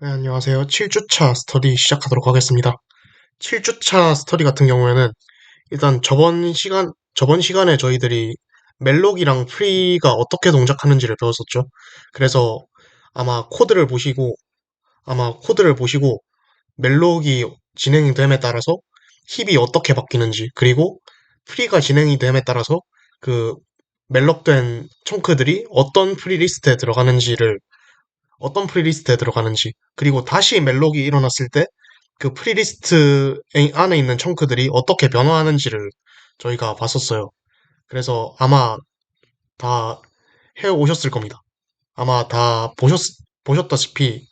네, 안녕하세요. 7주차 스터디 시작하도록 하겠습니다. 7주차 스터디 같은 경우에는 일단 저번 시간에 저희들이 멜록이랑 프리가 어떻게 동작하는지를 배웠었죠. 그래서 아마 코드를 보시고, 아마 코드를 보시고 멜록이 진행이 됨에 따라서 힙이 어떻게 바뀌는지, 그리고 프리가 진행이 됨에 따라서 그 멜록된 청크들이 어떤 플레이리스트에 들어가는지, 그리고 다시 멜록이 일어났을 때 그 플레이리스트 안에 있는 청크들이 어떻게 변화하는지를 저희가 봤었어요. 그래서 아마 다 해오셨을 겁니다. 아마 다 보셨다시피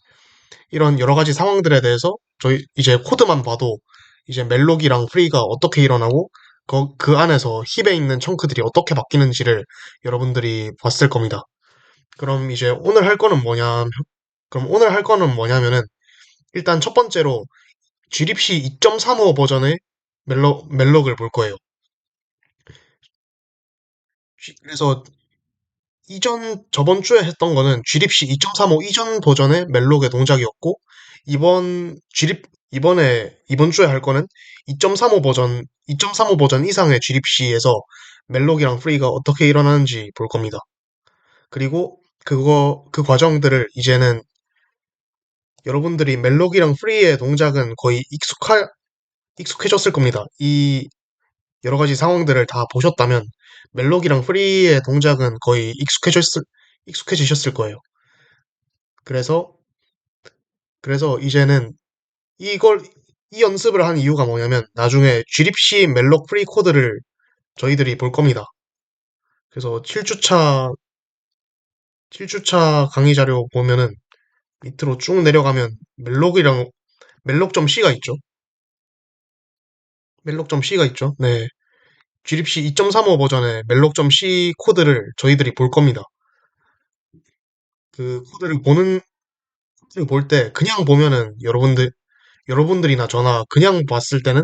이런 여러 가지 상황들에 대해서 저희 이제 코드만 봐도 이제 멜록이랑 프리가 어떻게 일어나고 그 안에서 힙에 있는 청크들이 어떻게 바뀌는지를 여러분들이 봤을 겁니다. 그럼 이제 오늘 할 거는 뭐냐면은 일단 첫 번째로 GDPC 2.35 버전의 멜록을 볼 거예요. 그래서 저번 주에 했던 거는 GDPC 2.35 이전 버전의 멜록의 동작이었고, 이번 주에 할 거는 2.35 버전 이상의 GDPC에서 멜록이랑 프리가 어떻게 일어나는지 볼 겁니다. 그리고 그 과정들을 이제는 여러분들이 멜록이랑 프리의 동작은 거의 익숙해졌을 겁니다. 이 여러 가지 상황들을 다 보셨다면 멜록이랑 프리의 동작은 거의 익숙해지셨을 거예요. 그래서 이제는 이걸 이 연습을 한 이유가 뭐냐면 나중에 GDPC 멜록 프리 코드를 저희들이 볼 겁니다. 그래서 7주차 강의 자료 보면은 밑으로 쭉 내려가면 멜록.c가 있죠. 멜록.c가 있죠. 네. GDPC 2.35 버전의 멜록.c 코드를 저희들이 볼 겁니다. 그 코드를 볼 때 그냥 보면은 여러분들이나 저나 그냥 봤을 때는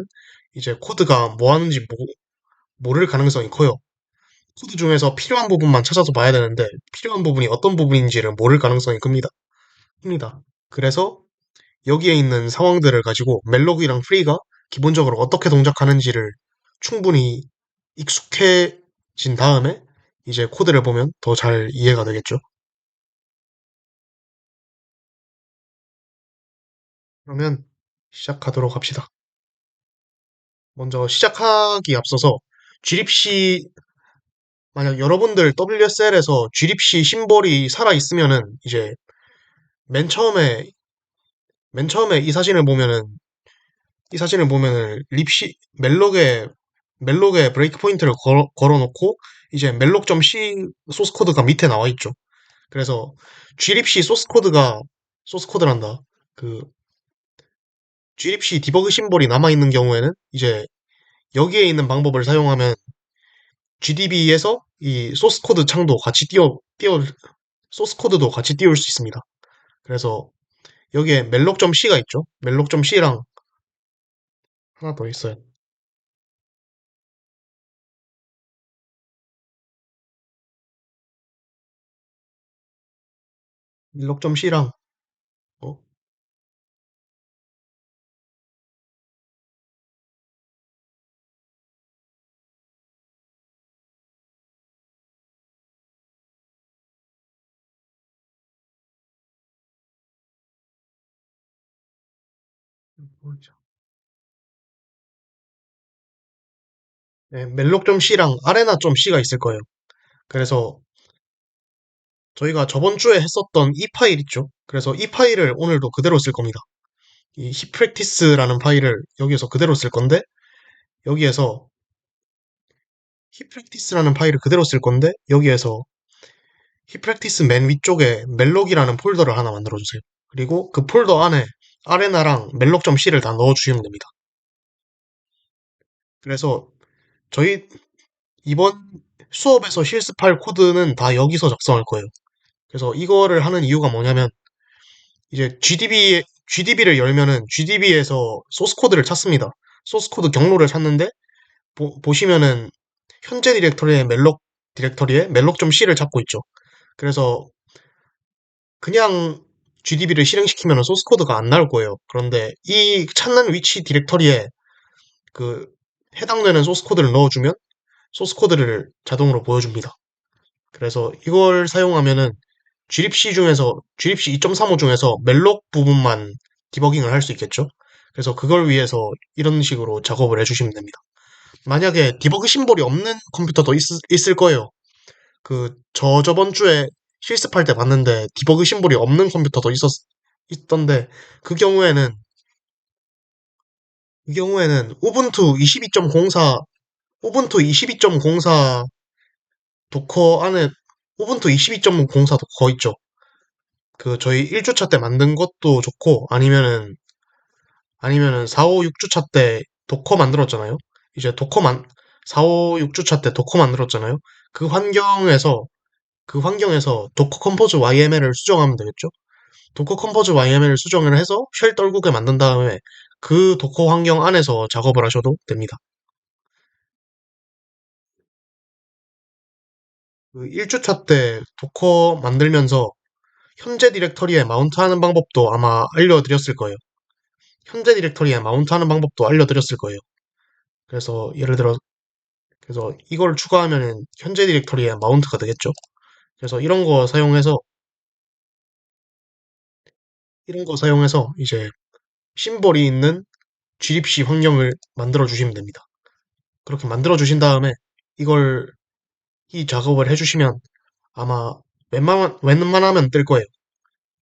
이제 코드가 뭐 하는지 모를 가능성이 커요. 코드 중에서 필요한 부분만 찾아서 봐야 되는데 필요한 부분이 어떤 부분인지를 모를 가능성이 큽니다. 그래서 여기에 있는 상황들을 가지고 멜로디랑 프리가 기본적으로 어떻게 동작하는지를 충분히 익숙해진 다음에 이제 코드를 보면 더 잘 이해가 되겠죠. 그러면 시작하도록 합시다. 먼저 시작하기 앞서서 GDPC 만약 여러분들 WSL에서 GDPC 심볼이 살아 있으면은 이제 맨 처음에 이 사진을 보면은 립시 멜록에 브레이크 포인트를 걸어놓고 이제 멜록.c 소스 코드가 밑에 나와 있죠. 그래서 glibc 소스 코드란다. 그 glibc 디버그 심볼이 남아 있는 경우에는 이제 여기에 있는 방법을 사용하면 GDB에서 이 소스 코드도 같이 띄울 수 있습니다. 그래서 여기에 멜록.c가 있죠. 멜록.c랑 하나 더 있어요. 멜록.c랑 어, 뭐죠? 네, 멜록.c랑 아레나.c가 있을 거예요. 그래서 저희가 저번 주에 했었던 이 파일 있죠. 그래서 이 파일을 오늘도 그대로 쓸 겁니다. 이 힙프랙티스라는 파일을 여기에서 그대로 쓸 건데 여기에서 힙프랙티스라는 파일을 그대로 쓸 건데 여기에서 힙프랙티스 맨 위쪽에 멜록이라는 폴더를 하나 만들어 주세요. 그리고 그 폴더 안에 아레나랑 멜록.c를 다 넣어 주시면 됩니다. 그래서 저희 이번 수업에서 실습할 코드는 다 여기서 작성할 거예요. 그래서 이거를 하는 이유가 뭐냐면 이제 GDB를 열면은 GDB에서 소스 코드를 찾습니다. 소스 코드 경로를 찾는데 보시면은 현재 디렉터리에 멜록.c를 찾고 있죠. 그래서 그냥 GDB를 실행시키면 소스 코드가 안 나올 거예요. 그런데 이 찾는 위치 디렉터리에 그 해당되는 소스 코드를 넣어주면 소스 코드를 자동으로 보여줍니다. 그래서 이걸 사용하면은 GLibC 2.35 중에서 멜록 부분만 디버깅을 할 수 있겠죠. 그래서 그걸 위해서 이런 식으로 작업을 해주시면 됩니다. 만약에 디버그 심볼이 없는 컴퓨터도 있을 거예요. 저번 주에 실습할 때 봤는데 디버그 심볼이 없는 컴퓨터도 있던데 그 경우에는 우분투 22.04 도커 안에 우분투 22.04 도커 있죠. 저희 1주차 때 만든 것도 좋고 아니면은 4, 5, 6주차 때 도커 만들었잖아요. 이제 4, 5, 6주차 때 도커 만들었잖아요. 그 환경에서 도커 컴포즈 YML을 수정하면 되겠죠. 도커 컴포즈 YML을 수정을 해서 쉘 떨구게 만든 다음에 그 도커 환경 안에서 작업을 하셔도 됩니다. 1주차 때 도커 만들면서 현재 디렉터리에 마운트하는 방법도 아마 알려드렸을 거예요. 현재 디렉터리에 마운트하는 방법도 알려드렸을 거예요. 그래서 예를 들어 이걸 추가하면은 현재 디렉터리에 마운트가 되겠죠. 그래서 이런 거 사용해서 이제 심볼이 있는 glibc 환경을 만들어 주시면 됩니다. 그렇게 만들어 주신 다음에 이걸 이 작업을 해주시면 아마 웬만하면 뜰 거예요.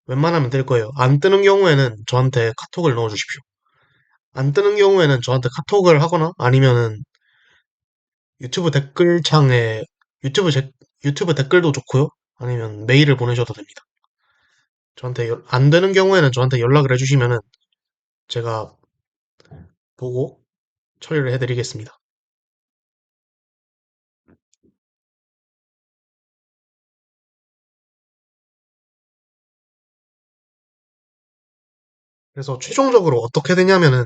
웬만하면 뜰 거예요. 안 뜨는 경우에는 저한테 카톡을 넣어 주십시오. 안 뜨는 경우에는 저한테 카톡을 하거나 아니면은 유튜브 댓글창에 유튜브 제, 유튜브 댓글도 좋고요. 아니면 메일을 보내셔도 됩니다. 안 되는 경우에는 저한테 연락을 해주시면은 제가 보고 처리를 해드리겠습니다. 그래서 최종적으로 어떻게 되냐면은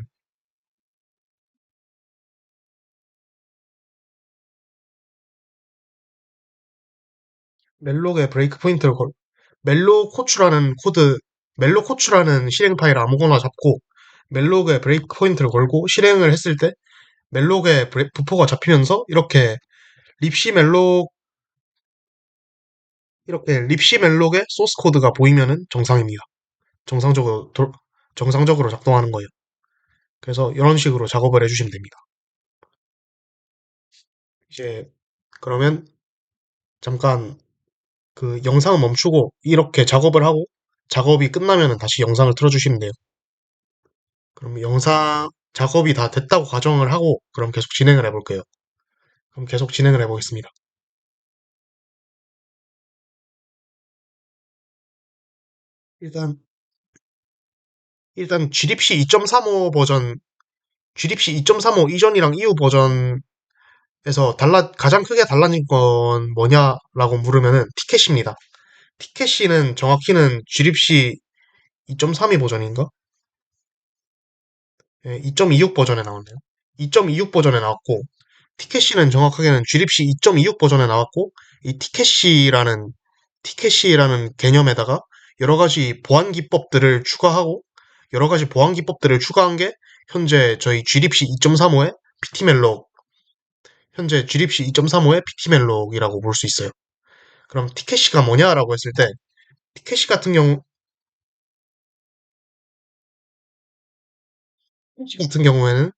멜록에 브레이크 포인트를 걸 멜로 코추라는 코드 멜로 코추라는 실행 파일 아무거나 잡고 멜록에 브레이크 포인트를 걸고 실행을 했을 때 멜록에 부포가 잡히면서 이렇게 립시 멜록에 소스 코드가 보이면은 정상입니다. 정상적으로 정상적으로 작동하는 거예요. 그래서 이런 식으로 작업을 해주시면 됩니다. 이제 그러면 잠깐 영상을 멈추고 이렇게 작업을 하고 작업이 끝나면은 다시 영상을 틀어주시면 돼요. 그럼 영상 작업이 다 됐다고 가정을 하고 그럼 계속 진행을 해볼게요. 그럼 계속 진행을 해보겠습니다. 일단 GDPC 2.35 버전 GDPC 2.35 이전이랑 이후 버전에서 가장 크게 달라진 건 뭐냐라고 물으면은 티켓입니다. 티켓시는 정확히는 GDPC 2.32 버전인가? 2.26 버전에 나왔네요. 2.26 버전에 나왔고, 티켓시는 정확하게는 GLibC 2.26 버전에 나왔고, 이 티켓시라는 개념에다가 여러 가지 보안 기법들을 추가한 게 현재 저희 GLibC 2.35의 PT멜록, 현재 GLibC 2.35의 PT멜록이라고 볼 수 있어요. 그럼 티켓시가 뭐냐라고 했을 때, 티켓시 같은 경우, 티켓시 같은 경우에는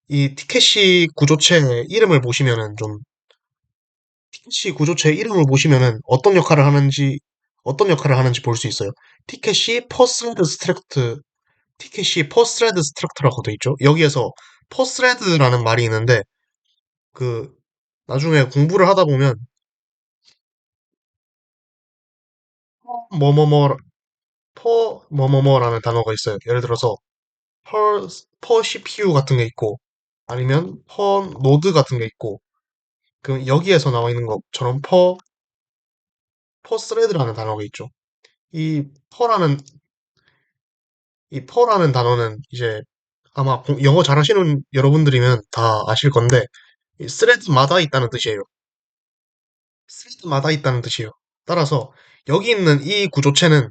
이 티켓시 구조체 이름을 보시면은 좀 티켓시 구조체 이름을 보시면은 어떤 역할을 하는지 볼 수 있어요. 티켓시 퍼스레드 스트럭트 티켓시 퍼스레드 스트럭터라고 돼 있죠. 여기에서 퍼스레드라는 말이 있는데 그 나중에 공부를 하다 보면 뭐뭐뭐 뭐뭐뭐라는 단어가 있어요. 예를 들어서 퍼 CPU 같은 게 있고 아니면 퍼 노드 같은 게 있고 그 여기에서 나와 있는 것처럼 퍼스레드라는 단어가 있죠. 이 퍼라는 이 퍼라는 단어는 이제 아마 영어 잘하시는 여러분들이면 다 아실 건데 이 스레드마다 있다는 뜻이에요. 스레드마다 있다는 뜻이에요. 따라서 여기 있는 이 구조체는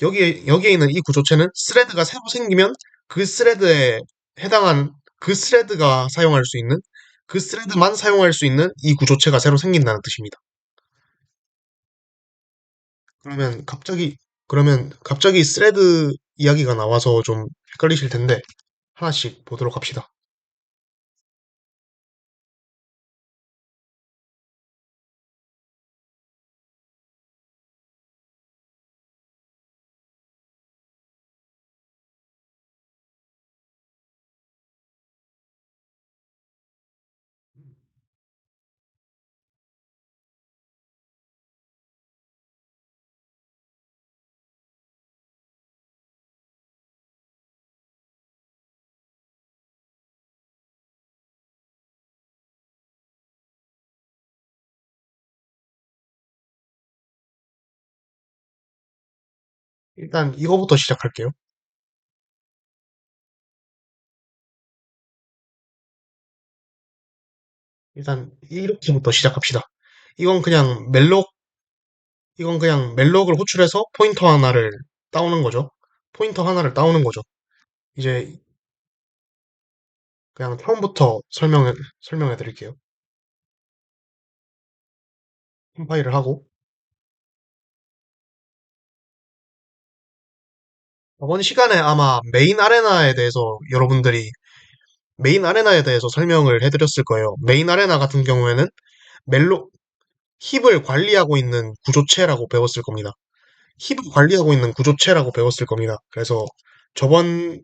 여기에 있는 이 구조체는 스레드가 새로 생기면 그 스레드에 해당하는, 그 스레드가 사용할 수 있는, 그 스레드만 사용할 수 있는 이 구조체가 새로 생긴다는 뜻입니다. 그러면 갑자기, 그러면 갑자기 스레드 이야기가 나와서 좀 헷갈리실 텐데, 하나씩 보도록 합시다. 일단 이거부터 시작할게요. 일단 이렇게부터 시작합시다. 이건 그냥 멜록, 이건 그냥 멜록을 호출해서 포인터 하나를 따오는 거죠. 포인터 하나를 따오는 거죠. 이제 그냥 처음부터 설명해 드릴게요. 컴파일을 하고, 저번 시간에 아마 메인 아레나에 대해서 설명을 해드렸을 거예요. 메인 아레나 같은 경우에는 멜로, 힙을 관리하고 있는 구조체라고 배웠을 겁니다. 힙을 관리하고 있는 구조체라고 배웠을 겁니다. 그래서 저번,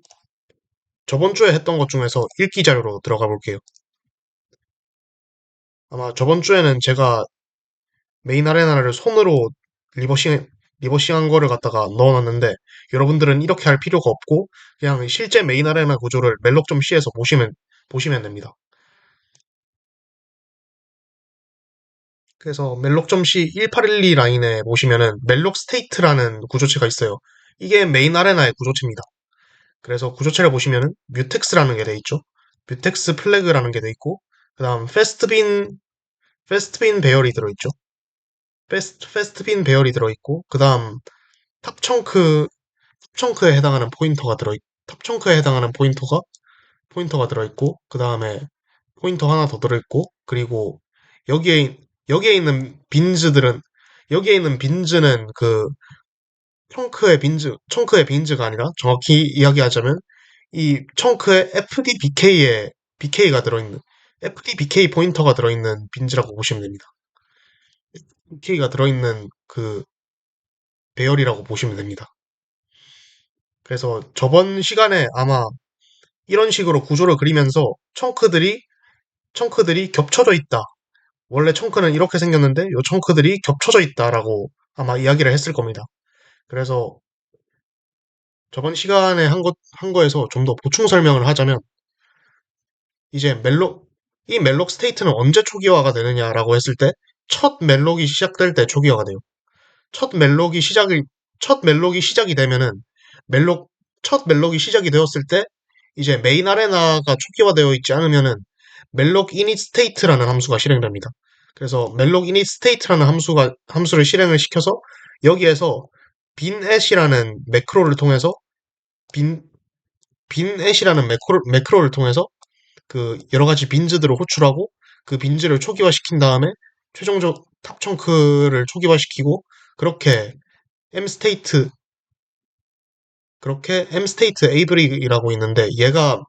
저번 주에 했던 것 중에서 읽기 자료로 들어가 볼게요. 아마 저번 주에는 제가 메인 아레나를 손으로 리버싱, 리버싱한 거를 갖다가 넣어놨는데, 여러분들은 이렇게 할 필요가 없고, 그냥 실제 메인 아레나 구조를 멜록.c에서 보시면 됩니다. 그래서 멜록.c 1812 라인에 보시면은 멜록 스테이트라는 구조체가 있어요. 이게 메인 아레나의 구조체입니다. 그래서 구조체를 보시면은 뮤텍스라는 게 돼 있죠. 뮤텍스 플래그라는 게 돼 있고, 그 다음 패스트빈 배열이 들어있죠. 패스트빈 배열이 들어있고, 그 다음 탑청크, 탑청크에 해당하는 탑청크에 해당하는 포인터가 들어있고, 그 다음에 포인터 하나 더 들어있고, 그리고 여기에, 여기에 있는 빈즈들은, 여기에 있는 빈즈는 그 청크의 빈즈가 아니라 정확히 이야기하자면 이 청크에 BK가 들어있는, FDBK 포인터가 들어있는 빈즈라고 보시면 됩니다. BK가 들어있는 그 배열이라고 보시면 됩니다. 그래서 저번 시간에 아마 이런 식으로 구조를 그리면서 청크들이 겹쳐져 있다. 원래 청크는 이렇게 생겼는데 이 청크들이 겹쳐져 있다라고 아마 이야기를 했을 겁니다. 그래서 저번 시간에 한 거에서 좀 더 보충 설명을 하자면 이제 이 멜록 스테이트는 언제 초기화가 되느냐라고 했을 때 첫 멜록이 시작될 때 초기화가 돼요. 첫 멜록이 시작이, 첫 멜록이 시작이 되면은 멜록, 첫 멜록이 시작이 되었을 때 이제 메인 아레나가 초기화되어 있지 않으면은 멜록 init state라는 함수가 실행됩니다. 그래서 멜록 init state라는 함수를 실행을 시켜서 여기에서 binat이라는 매크로를 통해서 빈, binat이라는 매크로를 통해서 그 여러 가지 빈즈들을 호출하고 그 빈즈를 초기화시킨 다음에 최종적 탑청크를 초기화시키고 그렇게 M 스테이트 그렇게 M 스테이트 에이브릭이라고 있는데 얘가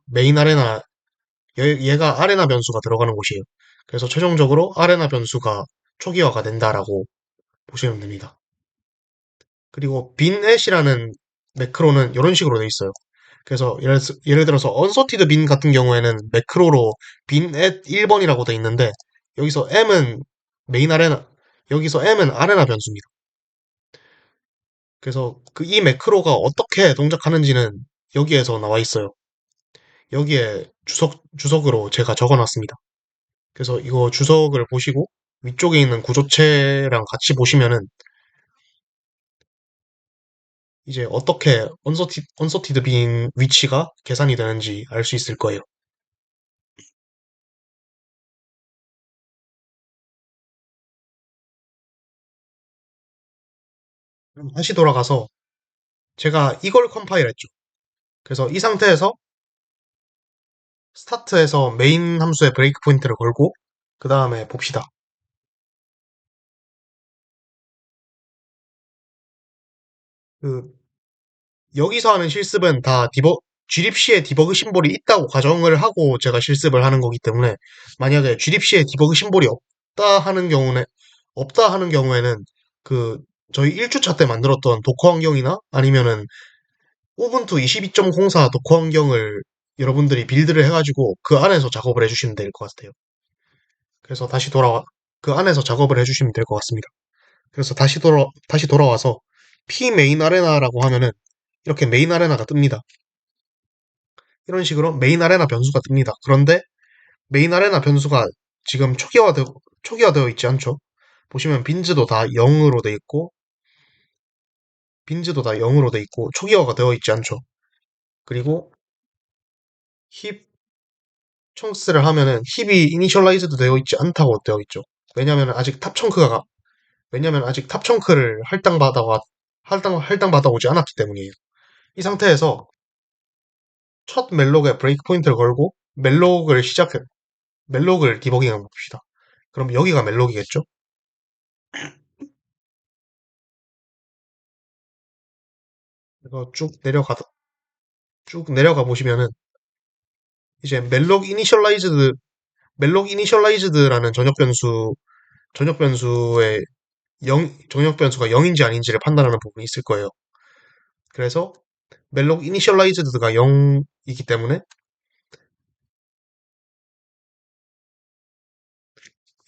아레나 변수가 들어가는 곳이에요. 그래서 최종적으로 아레나 변수가 초기화가 된다라고 보시면 됩니다. 그리고 binat이라는 매크로는 이런 식으로 돼 있어요. 그래서 예를 들어서 unsorted bin 같은 경우에는 매크로로 binat 1번이라고 돼 있는데 여기서 m은 메인 아레나 여기서 m은 아레나 변수입니다. 그래서 그 이 매크로가 어떻게 동작하는지는 여기에서 나와 있어요. 여기에 주석으로 제가 적어놨습니다. 그래서 이거 주석을 보시고 위쪽에 있는 구조체랑 같이 보시면은 이제 어떻게 언서티드 빈 위치가 계산이 되는지 알 수 있을 거예요. 그럼 다시 돌아가서 제가 이걸 컴파일했죠. 그래서 이 상태에서 스타트에서 메인 함수에 브레이크 포인트를 걸고 그 다음에 봅시다. 그 여기서 하는 실습은 다 g립시에 디버그 심볼이 있다고 가정을 하고 제가 실습을 하는 거기 때문에 만약에 g립시에 디버그 심볼이 없다 하는 경우에는 그 저희 1주차 때 만들었던 도커 환경이나 아니면은 우분투 22.04 도커 환경을 여러분들이 빌드를 해가지고 그 안에서 작업을 해주시면 될 것 같아요. 그래서 그 안에서 작업을 해주시면 될 것 같습니다. 그래서 다시 돌아와서 p 메인 아레나라고 하면은 이렇게 메인 아레나가 뜹니다. 이런 식으로 메인 아레나 변수가 뜹니다. 그런데 메인 아레나 변수가 지금 초기화되어 있지 않죠? 보시면 빈즈도 다 0으로 돼 있고 초기화가 되어 있지 않죠? 그리고 힙 청스를 하면은 힙이 이니셜라이즈도 되어 있지 않다고 되어 있죠. 왜냐면 아직 탑 청크가 왜냐면 아직 탑 청크를 할당 받아 오지 않았기 때문이에요. 이 상태에서 첫 멜록에 브레이크 포인트를 걸고 멜록을 디버깅해 봅시다. 그럼 여기가 멜록이겠죠? 그래서 쭉 내려가 보시면은 이제 멜록 이니셜라이즈드라는 전역 변수의 전역 변수가 0인지 아닌지를 판단하는 부분이 있을 거예요. 그래서 멜록 이니셜라이즈드가 0이기 때문에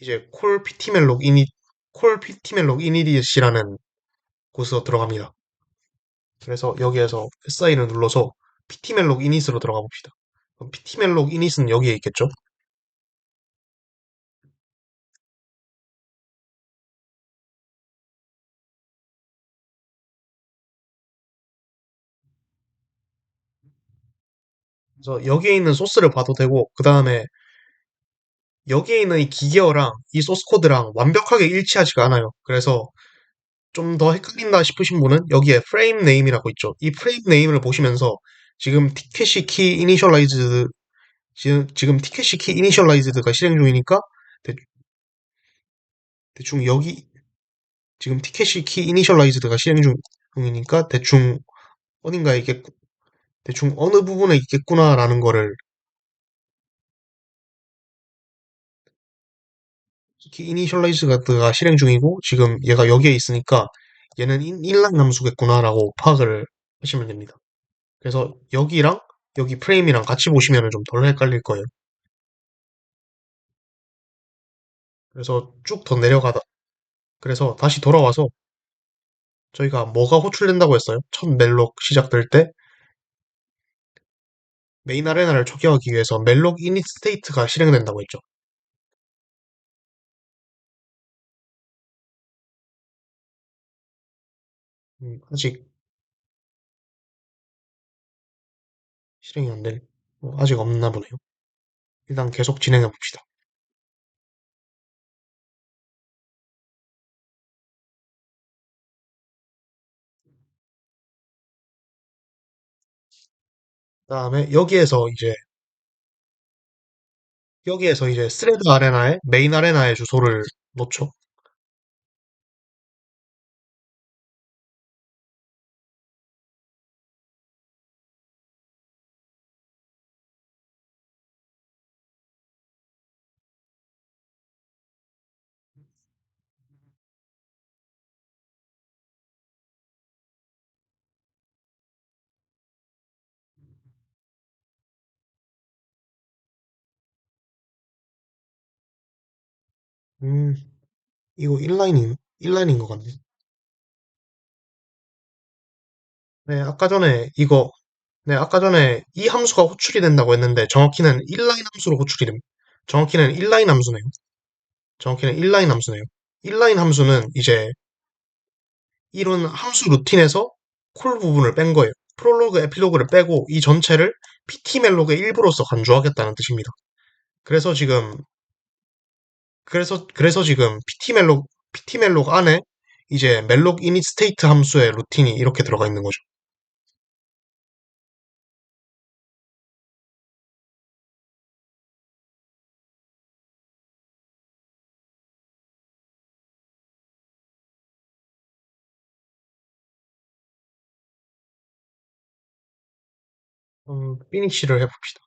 이제 콜 ptmalloc init이라는 곳으로 들어갑니다. 그래서 여기에서 si를 눌러서 ptmalloc init으로 들어가 봅시다. 그럼 ptmalloc init은 여기에 있겠죠? 그래서 여기에 있는 소스를 봐도 되고 그 다음에 여기에 있는 이 기계어랑 이 소스 코드랑 완벽하게 일치하지가 않아요. 그래서 좀 더 헷갈린다 싶으신 분은 여기에 프레임 네임이라고 있죠. 이 프레임 네임을 보시면서 지금 티켓시 키 이니셜라이즈 지금 티켓시 키 이니셜라이즈드가 실행 중이니까 대, 대충 여기 지금 티켓시 키 이니셜라이즈드가 중이니까 어딘가에 있겠 대충 어느 부분에 있겠구나라는 거를 키 이니셜라이즈드가 실행 중이고 지금 얘가 여기에 있으니까 얘는 인라인 함수겠구나라고 파악을 하시면 됩니다. 그래서 여기랑 여기 프레임이랑 같이 보시면 좀 덜 헷갈릴 거예요. 그래서 쭉 더 내려가다 그래서 다시 돌아와서 저희가 뭐가 호출된다고 했어요? 첫 멜록 시작될 때 메인 아레나를 초기화하기 위해서 멜록 이닛 스테이트가 실행된다고 했죠. 아직 실행이 안 될, 아직 없나 보네요. 일단 계속 진행해 봅시다. 그다음에 여기에서 이제 스레드 아레나에 메인 아레나의 주소를 놓죠. 음, 이거 인라인인 것 같네. 네, 아까 전에 이 함수가 호출이 된다고 했는데 정확히는 인라인 함수네요. 정확히는 인라인 함수네요. 인라인 함수는 이제 이런 함수 루틴에서 콜 부분을 뺀 거예요. 프롤로그, 에필로그를 빼고 이 전체를 ptmalloc 의 일부로서 간주하겠다는 뜻입니다. 그래서 지금 그래서 지금 ptmalloc 안에 이제 malloc init state 함수의 루틴이 이렇게 들어가 있는 거죠. 피니쉬를 해봅시다.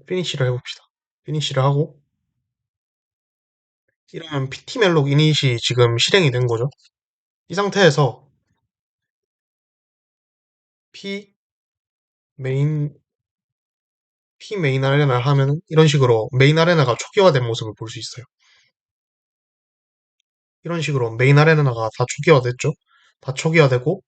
피니쉬를 해봅시다. 피니쉬를 하고, 이러면 PT 멜록 이닛이 지금 실행이 된 거죠. 이 상태에서 P 메인, P 메인 아레나를 하면 이런 식으로 메인 아레나가 초기화된 모습을 볼 수 있어요. 이런 식으로 메인 아레나가 다 초기화됐죠. 다 초기화되고,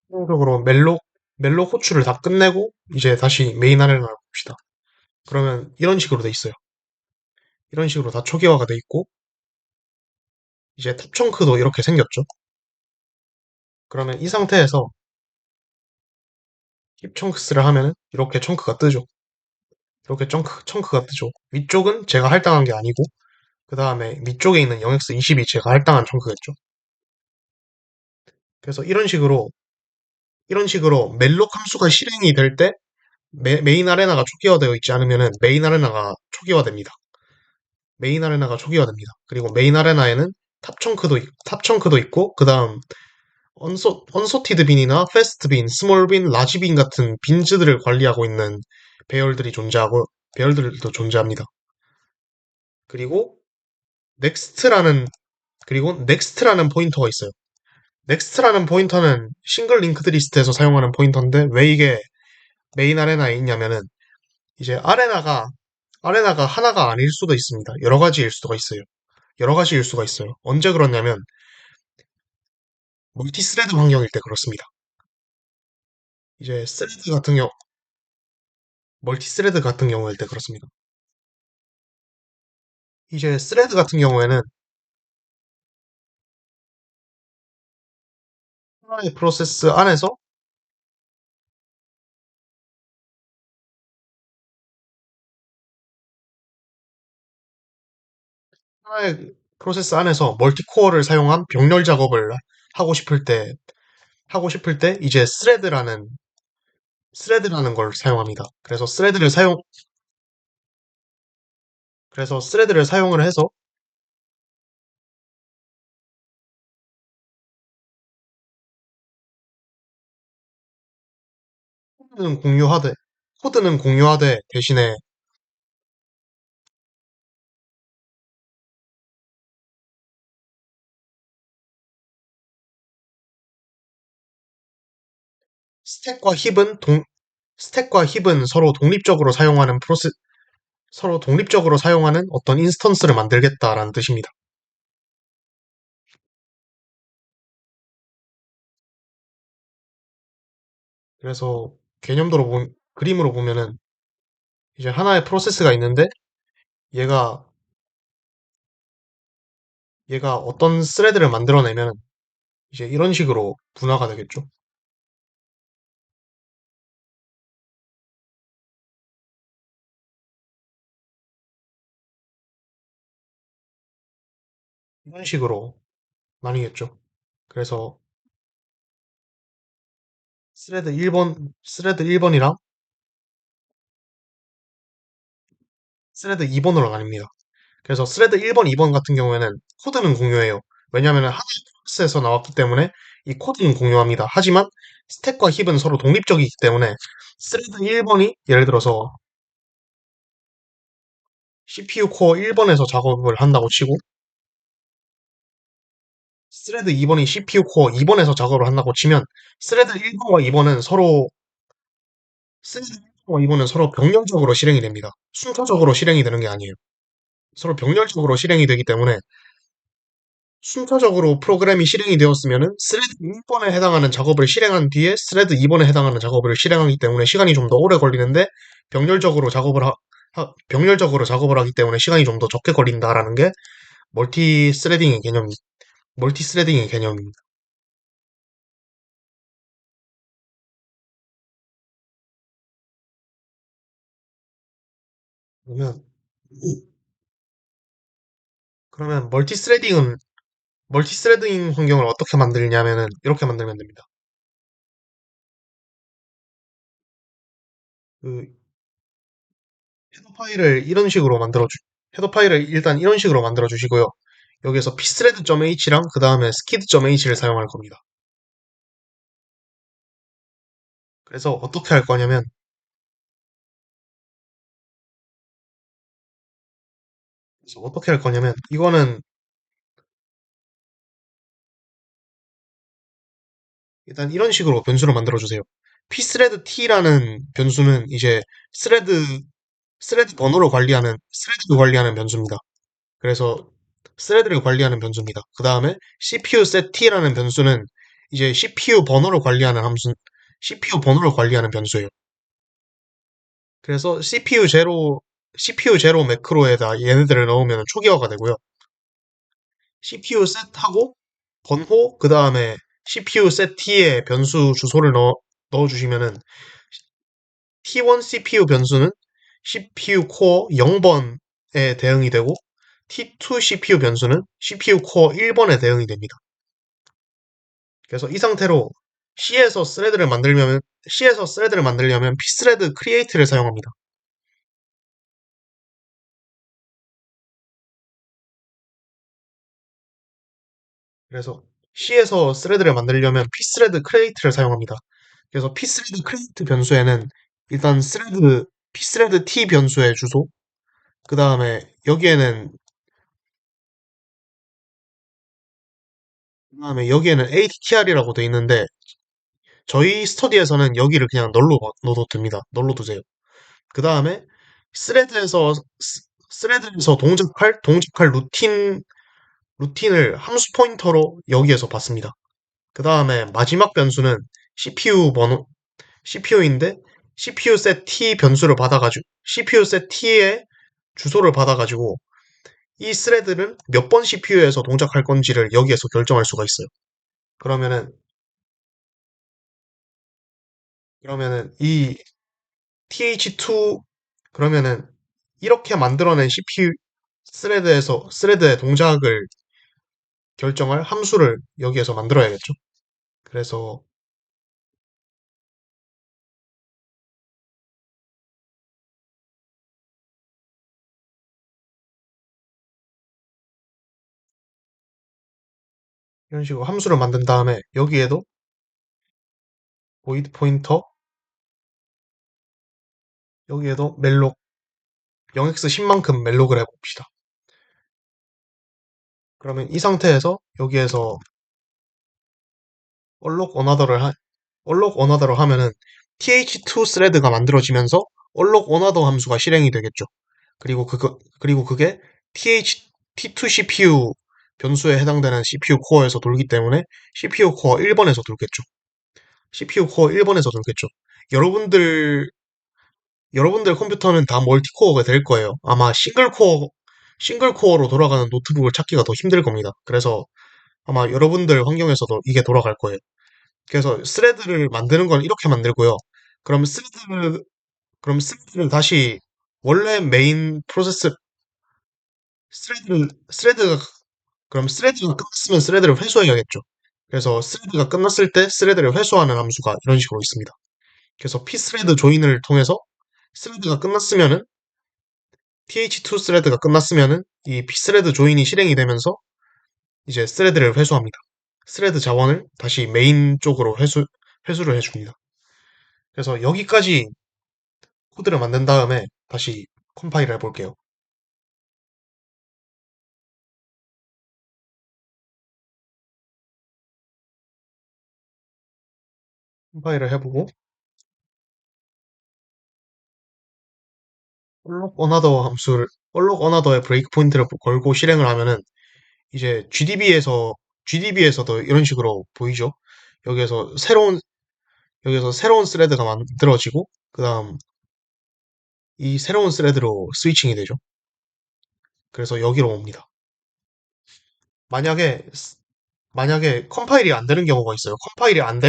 최종적으로 멜록 호출을 다 끝내고, 이제 다시 메인 아레나를 봅시다. 그러면 이런 식으로 돼 있어요. 이런 식으로 다 초기화가 돼 있고, 이제 탑 청크도 이렇게 생겼죠. 그러면 이 상태에서 힙 청크스를 하면은 이렇게 청크가 뜨죠. 이렇게 청크가 뜨죠. 위쪽은 제가 할당한 게 아니고, 그 다음에 위쪽에 있는 0x20이 제가 할당한 청크겠죠. 그래서 이런 식으로 멜록 함수가 실행이 될 때 메인 아레나가 초기화되어 있지 않으면은 메인 아레나가 초기화됩니다. 메인 아레나가 초기화됩니다. 그리고 메인 아레나에는 탑청크도 있고, 그 다음 언소티드 빈이나 페스트 빈, 스몰 빈, 라지 빈 같은 빈즈들을 관리하고 있는 배열들이 존재하고, 배열들도 존재합니다. 그리고 넥스트라는, 넥스트라는 포인터가 있어요. 넥스트라는 포인터는 싱글 링크드 리스트에서 사용하는 포인터인데, 왜 이게 메인 아레나에 있냐면은, 이제 아레나가 하나가 아닐 수도 있습니다. 여러 가지일 수가 있어요. 여러 가지일 수가 있어요. 언제 그렇냐면, 멀티스레드 환경일 때 그렇습니다. 이제 멀티스레드 같은 경우일 때 그렇습니다. 이제 스레드 같은 경우에는 하나의 프로세스 안에서 하나의 프로세스 안에서 멀티코어를 사용한 병렬 작업을 하고 싶을 때 이제 스레드라는 걸 사용합니다. 그래서 스레드를 사용을 해서 코드는 공유하되 대신에 스택과 힙은 동 스택과 힙은 서로 독립적으로 사용하는 어떤 인스턴스를 만들겠다라는 뜻입니다. 그래서 그림으로 보면은 이제 하나의 프로세스가 있는데 얘가 얘가 어떤 스레드를 만들어내면 이제 이런 식으로 분화가 되겠죠. 이런 식으로 나뉘겠죠. 그래서 스레드 1번이랑 스레드 2번으로 나뉩니다. 그래서 스레드 1번, 2번 같은 경우에는 코드는 공유해요. 왜냐하면 하나의 프로세스에서 나왔기 때문에 이 코드는 공유합니다. 하지만 스택과 힙은 서로 독립적이기 때문에 스레드 1번이 예를 들어서 CPU 코어 1번에서 작업을 한다고 치고 스레드 2번이 CPU 코어 2번에서 작업을 한다고 치면 스레드 1번과 2번은 스레드 1번과 2번은 서로 병렬적으로 실행이 됩니다. 순서적으로 실행이 되는 게 아니에요. 서로 병렬적으로 실행이 되기 때문에 순서적으로 프로그램이 실행이 되었으면은 스레드 1번에 해당하는 작업을 실행한 뒤에 스레드 2번에 해당하는 작업을 실행하기 때문에 시간이 좀 더 오래 걸리는데 병렬적으로 작업을 하기 때문에 시간이 좀 더 적게 걸린다라는 게 멀티 스레딩의 개념이, 멀티 스레딩의 개념입니다. 그러면, 그러면 멀티 스레딩 환경을 어떻게 만들냐면은, 이렇게 만들면 됩니다. 그, 헤더 파일을 이런 식으로 헤더 파일을 일단 이런 식으로 만들어 주시고요. 여기에서 pthread.h랑 그 다음에 skid.h를 사용할 겁니다. 그래서 어떻게 할 거냐면, 이거는 일단 이런 식으로 변수를 만들어 주세요. pthreadt라는 변수는 이제 스레드, 스레드 관리하는 변수입니다. 그래서 스레드를 관리하는 변수입니다. 그 다음에 CPU setT라는 변수는 이제 CPU 번호를 관리하는 변수예요. 그래서 CPU 제로 매크로에다 얘네들을 넣으면 초기화가 되고요. CPU set하고 번호, 그 다음에 CPU setT의 변수 주소를 넣어주시면은 T1 CPU 변수는 CPU 코어 0번에 대응이 되고 T2 CPU 변수는 CPU 코어 1번에 대응이 됩니다. 그래서 이 상태로 C에서 스레드를 만들려면 pthread create를 사용합니다. 그래서 C에서 스레드를 만들려면 pthread create를 사용합니다. 그래서 pthread create 변수에는 일단 pthread t 변수의 주소, 그 다음에 여기에는 attr이라고 돼 있는데 저희 스터디에서는 여기를 그냥 넣어도 됩니다. 널로 두세요. 그 다음에 스레드에서 스레드에서 동작할 루틴을 함수 포인터로 여기에서 받습니다. 그 다음에 마지막 변수는 CPU 번호 CPU인데 CPU set t 변수를 받아가지고 CPU set t의 주소를 받아가지고 이 스레드는 몇 번 CPU에서 동작할 건지를 여기에서 결정할 수가 있어요. 그러면은 그러면은 이 th2 그러면은 이렇게 만들어낸 CPU 스레드의 동작을 결정할 함수를 여기에서 만들어야겠죠. 그래서 이런 식으로 함수를 만든 다음에 여기에도 void 포인터 여기에도 멜록 0x10만큼 멜록을 해봅시다. 그러면 이 상태에서 여기에서 얼록 어나더를 하면은 th2 스레드가 만들어지면서 얼록 어나더 함수가 실행이 되겠죠. 그리고 그게 t2 CPU 변수에 해당되는 CPU 코어에서 돌기 때문에 CPU 코어 1번에서 돌겠죠. CPU 코어 1번에서 돌겠죠. 여러분들 여러분들 컴퓨터는 다 멀티코어가 될 거예요. 아마 싱글 코어로 돌아가는 노트북을 찾기가 더 힘들 겁니다. 그래서 아마 여러분들 환경에서도 이게 돌아갈 거예요. 그래서 스레드를 만드는 건 이렇게 만들고요. 그럼 스레드를 다시 원래 메인 프로세스 스레드가 그럼 스레드가 끝났으면 스레드를 회수해야겠죠. 그래서 스레드가 끝났을 때 스레드를 회수하는 함수가 이런 식으로 있습니다. 그래서 pthread 조인을 통해서 스레드가 끝났으면은 th2 스레드가 끝났으면은 이 pthread 조인이 실행이 되면서 이제 스레드를 회수합니다. 스레드 자원을 다시 메인 쪽으로 회수를 해줍니다. 그래서 여기까지 코드를 만든 다음에 다시 컴파일을 해볼게요. 컴파일을 해보고 얼록 어나더의 브레이크 포인트를 걸고 실행을 하면은 이제 GDB에서도 이런 식으로 보이죠. 여기에서 새로운 여기서 새로운 스레드가 만들어지고 그다음 이 새로운 스레드로 스위칭이 되죠. 그래서 여기로 옵니다. 만약에, 만약에 컴파일이 안 되는 경우가 있어요. 컴파일이 안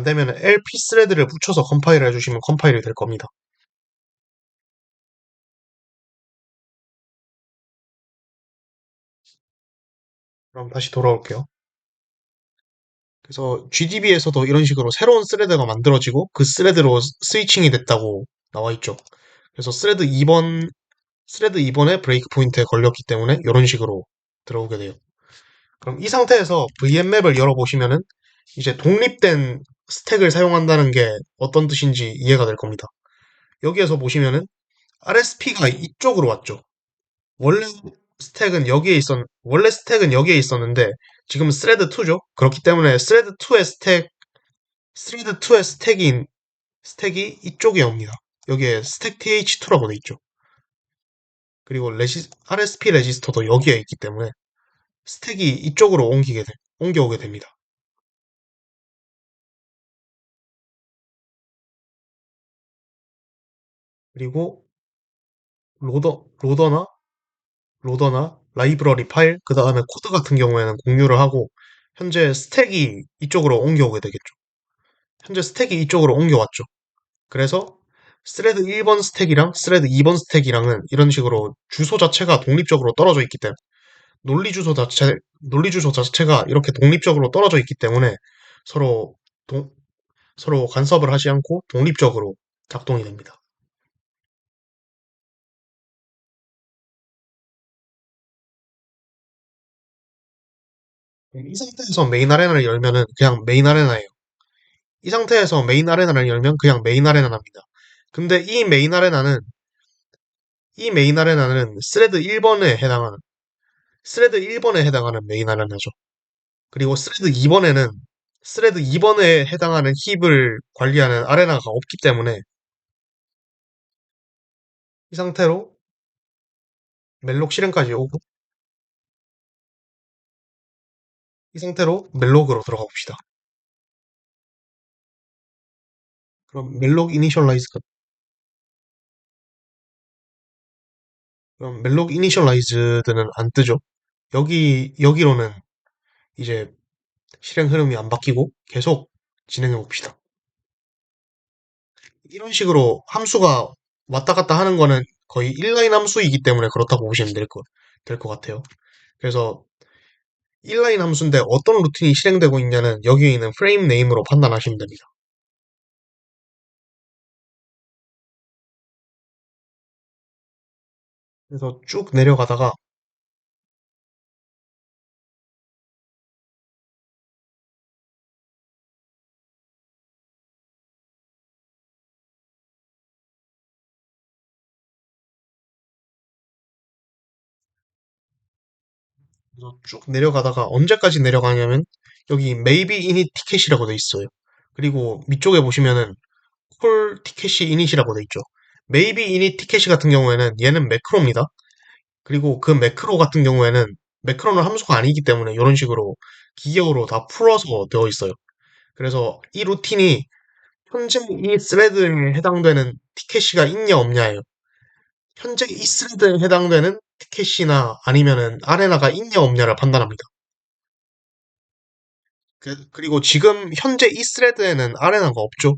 되면은 LP 스레드를 붙여서 컴파일을 해주시면 컴파일이 될 겁니다. 그럼 다시 돌아올게요. 그래서 GDB에서도 이런 식으로 새로운 스레드가 만들어지고 그 스레드로 스위칭이 됐다고 나와 있죠. 그래서 스레드 2번에 브레이크 포인트에 걸렸기 때문에 이런 식으로 들어오게 돼요. 그럼 이 상태에서 VM맵을 열어보시면은 이제 독립된 스택을 사용한다는 게 어떤 뜻인지 이해가 될 겁니다. 여기에서 보시면은 RSP가 이쪽으로 왔죠. 원래 원래 스택은 여기에 있었는데 지금 스레드 2죠. 그렇기 때문에 스레드 2의 스택이 이쪽에 옵니다. 여기에 스택 TH2라고 돼 있죠. 그리고 RSP 레지스터도 여기에 있기 때문에 스택이 이쪽으로 옮겨오게 됩니다. 그리고 로더나 라이브러리 파일, 그 다음에 코드 같은 경우에는 공유를 하고 현재 스택이 이쪽으로 옮겨오게 되겠죠. 현재 스택이 이쪽으로 옮겨왔죠. 그래서 스레드 1번 스택이랑 스레드 2번 스택이랑은 이런 식으로 주소 자체가 독립적으로 떨어져 있기 때문에 논리 주소 자체가 이렇게 독립적으로 떨어져 있기 때문에 서로 동- 서로 간섭을 하지 않고 독립적으로 작동이 됩니다. 이 상태에서 메인 아레나를 열면은 그냥 메인 아레나예요. 이 상태에서 메인 아레나를 열면 그냥 메인 아레나입니다. 근데 이 메인 아레나는 스레드 1번에 해당하는 메인 아레나죠. 그리고 스레드 2번에 해당하는 힙을 관리하는 아레나가 없기 때문에 이 상태로 멜록 실행까지 오고 이 상태로 멜록으로 들어가 봅시다. 그럼 멜록 이니셜라이즈드는 안 뜨죠. 여기로는 이제 실행 흐름이 안 바뀌고 계속 진행해 봅시다. 이런 식으로 함수가 왔다 갔다 하는 거는 거의 인라인 함수이기 때문에 그렇다고 보시면 될 것 같아요. 그래서 인라인 함수인데 어떤 루틴이 실행되고 있냐는 여기에 있는 프레임 네임으로 판단하시면 됩니다. 그래서 쭉 내려가다가 언제까지 내려가냐면 여기 maybe init 티켓이라고 돼 있어요. 그리고 밑쪽에 보시면은 콜 티켓이 init이라고 돼 있죠. maybe init 티켓 같은 경우에는 얘는 매크로입니다. 그리고 그 매크로 같은 경우에는 매크로는 함수가 아니기 때문에 이런 식으로 기계어로 다 풀어서 되어 있어요. 그래서 이 루틴이 현재 이 스레드에 해당되는 티켓이가 있냐 없냐예요. 현재 이 스레드에 해당되는 티켓이나 아니면은 아레나가 있냐 없냐를 판단합니다. 그리고 지금 현재 이 스레드에는 아레나가 없죠.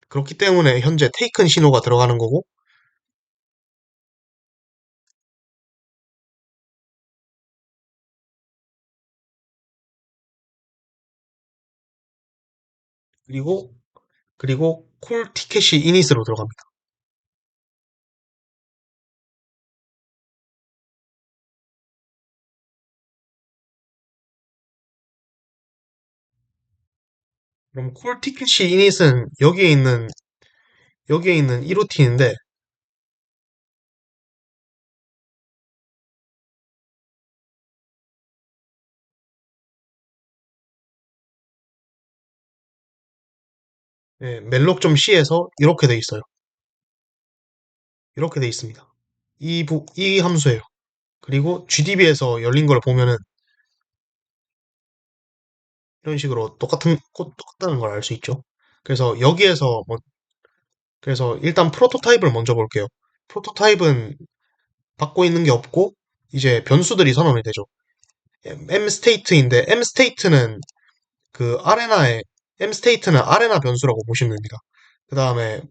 그렇기 때문에 현재 테이큰 신호가 들어가는 거고 그리고 콜 티켓이 이닛으로 들어갑니다. 그럼 콜 티켓이 이닛은 여기에 있는 이 루틴인데 멜록.c에서 이렇게 돼 있어요. 이렇게 돼 있습니다. 이 함수예요. 그리고 GDB에서 열린 걸 보면은 이런 식으로 똑같다는 걸 알 수 있죠. 그래서 그래서 일단 프로토타입을 먼저 볼게요. 프로토타입은 받고 있는 게 없고 이제 변수들이 선언이 되죠. M 스테이트인데 M 스테이트는 아레나 변수라고 보시면 됩니다. 그 다음에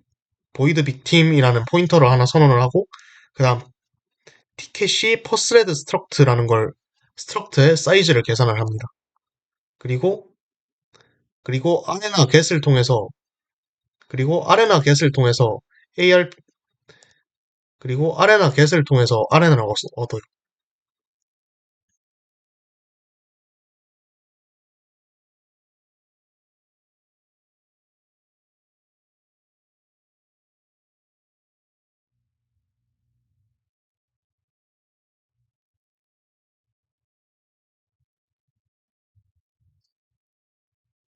보이드 빅팀이라는 포인터를 하나 선언을 하고 그 다음 티켓이 퍼스레드 스트럭트라는 걸 스트럭트의 사이즈를 계산을 합니다. 그리고 그리고 아레나 겟을 통해서 AR 그리고 아레나 겟을 통해서 아레나를 얻어요.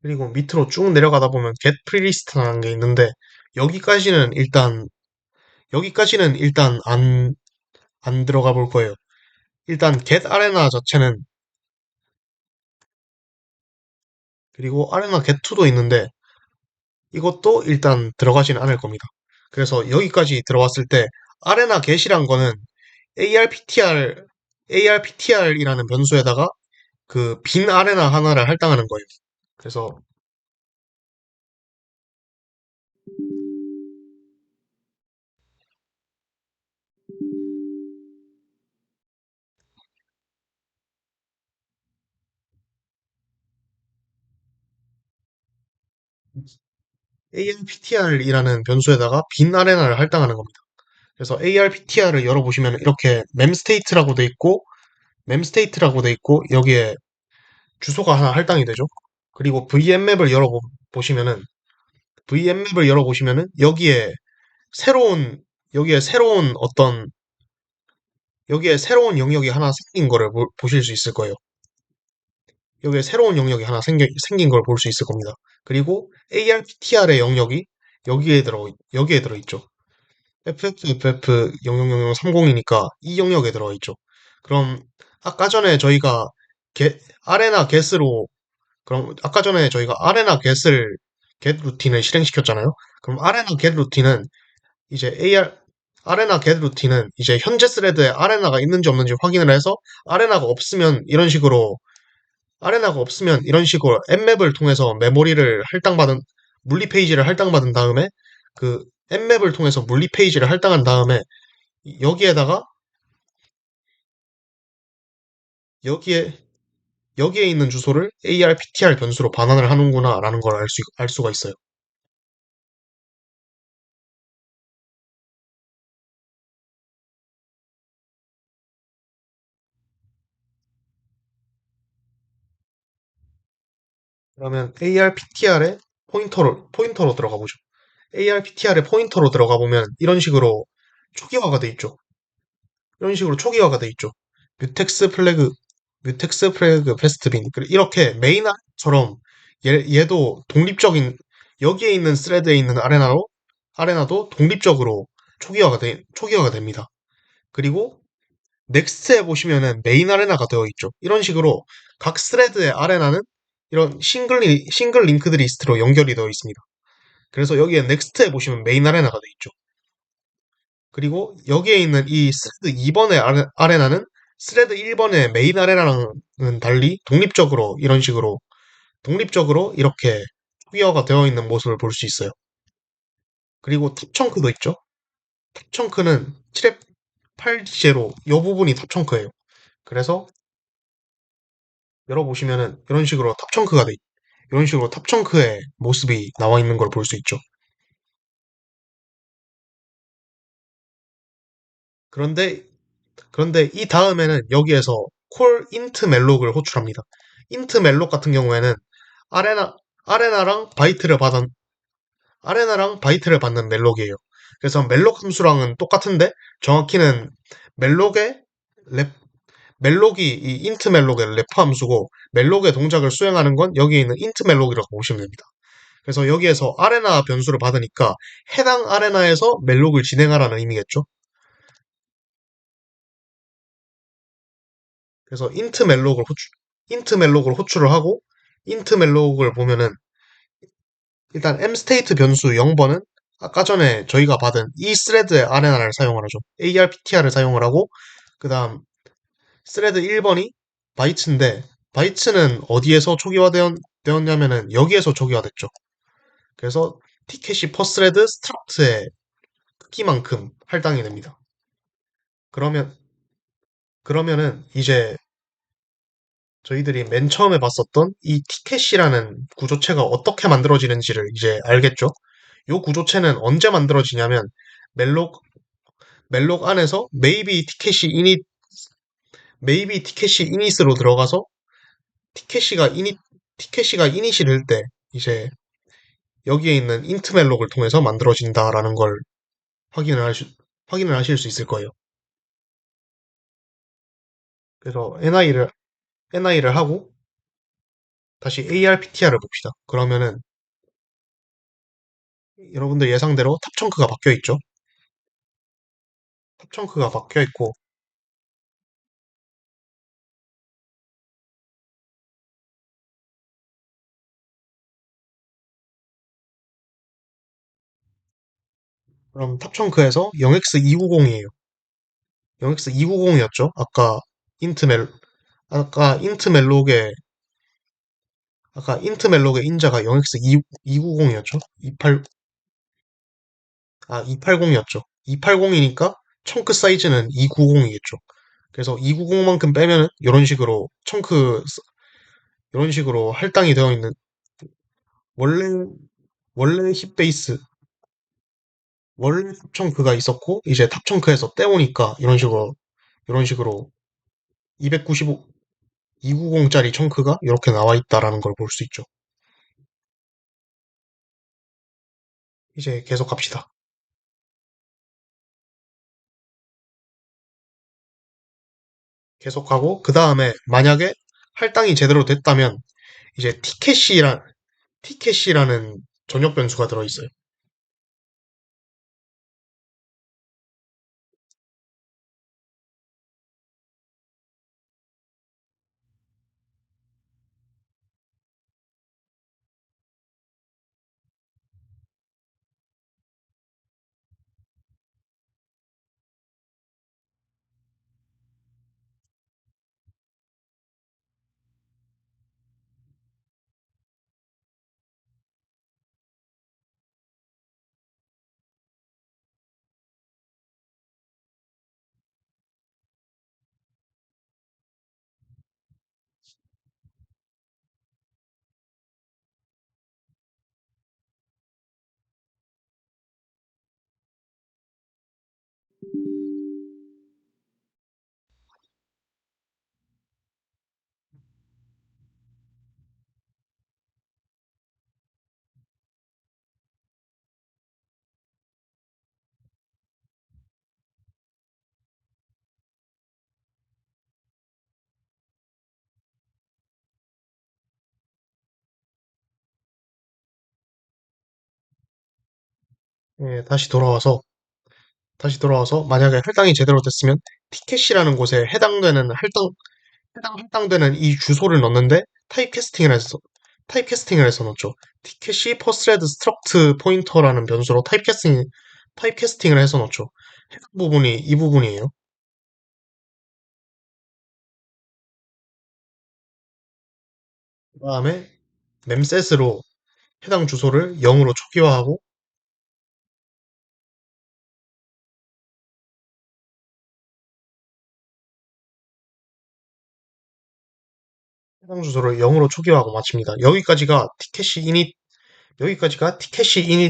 그리고 밑으로 쭉 내려가다 보면 get 프리리스트라는 게 있는데 여기까지는 일단 여기까지는 일단 안 들어가 볼 거예요. 일단 get 아레나 자체는 그리고 아레나 get2도 있는데 이것도 일단 들어가지는 않을 겁니다. 그래서 여기까지 들어왔을 때 아레나 get이란 거는 ARPTR이라는 변수에다가 그 빈 아레나 하나를 할당하는 거예요. 그래서 ARPTR이라는 변수에다가 빈 아레나를 할당하는 겁니다. 그래서 ARPTR을 열어보시면 이렇게 memstate라고 돼 있고 여기에 주소가 하나 할당이 되죠. 그리고 VM맵을 열어보시면은 VM맵을 열어보시면은 새로운 새로운 여기에 새로운 영역이 하나 생긴 거를 보실 수 있을 거예요. 여기에 새로운 영역이 하나 생긴 걸 볼 수 있을 겁니다. 그리고 ARPTR의 영역이 여기에 들어있죠. FFFF000030이니까 이 영역에 들어있죠. 그럼 아까 전에 저희가 아레나 겟으로 그럼 아까 전에 저희가 겟 루틴을 실행시켰잖아요. 그럼 아레나 겟 루틴은 이제 현재 스레드에 아레나가 있는지 없는지 확인을 해서 아레나가 없으면 이런 식으로 엠맵을 통해서 물리 페이지를 할당받은 다음에 그 엠맵을 통해서 물리 페이지를 할당한 다음에 여기에다가 여기에 여기에 있는 주소를 ARPTR 변수로 반환을 하는구나라는 걸 알 수가 있어요. 그러면 ARPTR의 포인터로 들어가 보죠. ARPTR의 포인터로 들어가 보면 초기화가 돼 있죠. 이런 식으로 초기화가 돼 있죠. 뮤텍스 플래그, 뮤텍스 플래그 패스트빈. 이렇게 메인처럼 얘도 여기에 있는 스레드에 있는 아레나도 독립적으로 초기화가 됩니다. 그리고 넥스트에 보시면은 메인 아레나가 되어 있죠. 이런 식으로 각 스레드의 아레나는 이런 싱글 링크드 리스트로 연결이 되어 있습니다. 그래서 여기에 넥스트에 보시면 메인 아레나가 되어 있죠. 그리고 여기에 있는 이 스레드 2번의 아레나는 스레드 1번의 메인 아레나랑은 달리 독립적으로 이렇게 초기화가 되어 있는 모습을 볼 수 있어요. 그리고 탑청크도 있죠. 탑청크는 7랩 8제로 이 부분이 탑청크예요. 그래서 열어보시면은 이런 식으로 탑청크의 모습이 나와 있는 걸 볼 수 있죠. 그런데 이 다음에는 여기에서 콜 인트 멜록을 호출합니다. 인트 멜록 같은 경우에는 아레나 아레나랑 바이트를 받은 아레나랑 바이트를 받는 멜록이에요. 그래서 멜록 함수랑은 똑같은데 정확히는 멜록의 랩 멜록이 이 인트 멜록의 래퍼 함수고 멜록의 동작을 수행하는 건 여기 있는 인트 멜록이라고 보시면 됩니다. 그래서 여기에서 아레나 변수를 받으니까 해당 아레나에서 멜록을 진행하라는 의미겠죠. 그래서 인트 멜록을 호출을 하고 인트 멜록을 보면은 일단 mstate 변수 0번은 아까 전에 저희가 받은 이 스레드의 아레나를 사용을 하죠. ARPTR을 사용을 하고, 그 다음 스레드 1번이 바이츠인데, 바이츠는 어디에서 초기화되었냐면은 여기에서 초기화됐죠. 그래서 티켓이 퍼 스레드 스트럭트의 크기만큼 할당이 됩니다. 그러면, 그러면은 이제 저희들이 맨 처음에 봤었던 이 티켓이라는 구조체가 어떻게 만들어지는지를 이제 알겠죠? 이 구조체는 언제 만들어지냐면 멜록 멜록 안에서 maybe 티켓이 이닛으로 들어가서 티켓이가 이닛 티켓이가 이닛일 때 이제 여기에 있는 인트 멜록을 통해서 만들어진다라는 걸 확인을 하실 확인을 하실 수 있을 거예요. 그래서 NI를 하고 다시 ARPTR을 봅시다. 그러면은 여러분들 예상대로 탑청크가 바뀌어 있죠. 탑청크가 바뀌어 있고 그럼 탑청크에서 0x290이에요. 0x290이었죠. 아까 인트 멜록의 인자가 0x290이었죠. 280이었죠. 280이니까 청크 사이즈는 290이겠죠. 그래서 290만큼 빼면은 이런 식으로 할당이 되어 있는 원래 원래 힙 베이스 원래 탑청크가 있었고 이제 탑청크에서 떼오니까 이런 식으로 295 290짜리 청크가 이렇게 나와 있다라는 걸 볼 수 있죠. 이제 계속 갑시다. 계속하고 그 다음에 만약에 할당이 제대로 됐다면 이제 티켓이라는 전역 변수가 들어있어요. 예, 다시 돌아와서 만약에 할당이 제대로 됐으면 티켓이라는 곳에 해당되는 이 주소를 넣는데 타입캐스팅을 해서 넣죠. 티켓이 퍼스레드 스트럭트 포인터라는 변수로 타입캐스팅을 해서 넣죠. 해당 부분이 이 부분이에요. 그 다음에 memset으로 해당 주소를 0으로 초기화하고 해당 주소를 0으로 초기화하고 마칩니다. 여기까지가 티켓이 이닛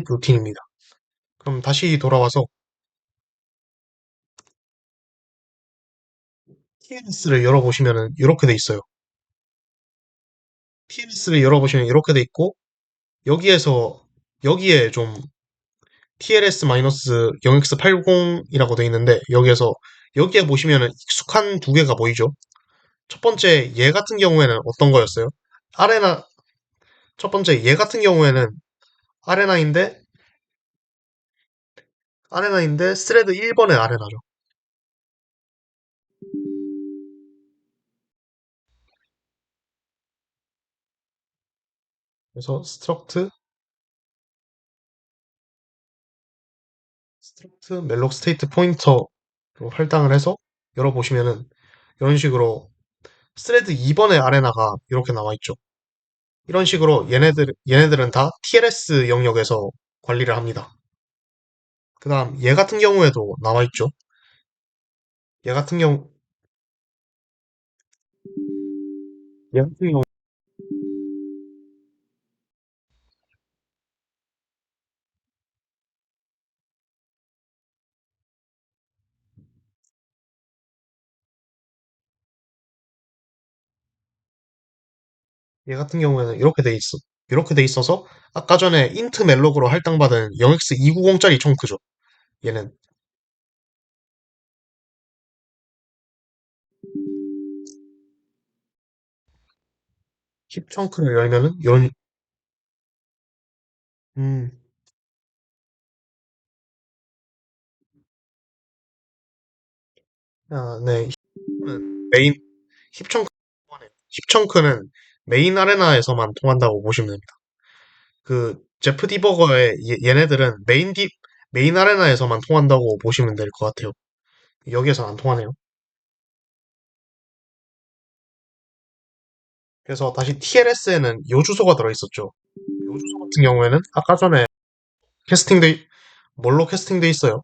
루틴입니다. 그럼 다시 돌아와서 TLS를 열어보시면은 이렇게 돼 있어요. TLS를 열어보시면 이렇게 돼 있고 여기에서 여기에 좀 TLS-0x80이라고 돼 있는데 여기에 보시면은 익숙한 두 개가 보이죠? 첫 번째 얘 같은 경우에는 어떤 거였어요? 아레나 첫 번째 얘 같은 경우에는 아레나인데 아레나인데 스레드 1번의 아레나죠. 그래서 스트럭트 스트럭트 멜록 스테이트 포인터로 할당을 해서 열어보시면은 이런 식으로 스레드 2번의 아레나가 이렇게 나와 있죠. 이런 식으로 얘네들은 다 TLS 영역에서 관리를 합니다. 그 다음 얘 같은 경우에도 나와 있죠. 얘 같은 경우 얘 같은 경우 얘 같은 경우에는 이렇게 돼 있어서 아까 전에 인트 멜록으로 할당받은 0x290짜리 청크죠. 얘는 10 청크를 열면은 이런 음, 네. 10청크는 메인 10청크 10청크는 메인 아레나에서만 통한다고 보시면 됩니다. 그 제프 디버거의 얘네들은 메인 아레나에서만 통한다고 보시면 될 것 같아요. 여기에서 안 통하네요. 그래서 다시 TLS에는 요 주소가 들어있었죠. 요 주소 같은 경우에는 아까 전에 캐스팅돼 뭘로 캐스팅돼 있어요?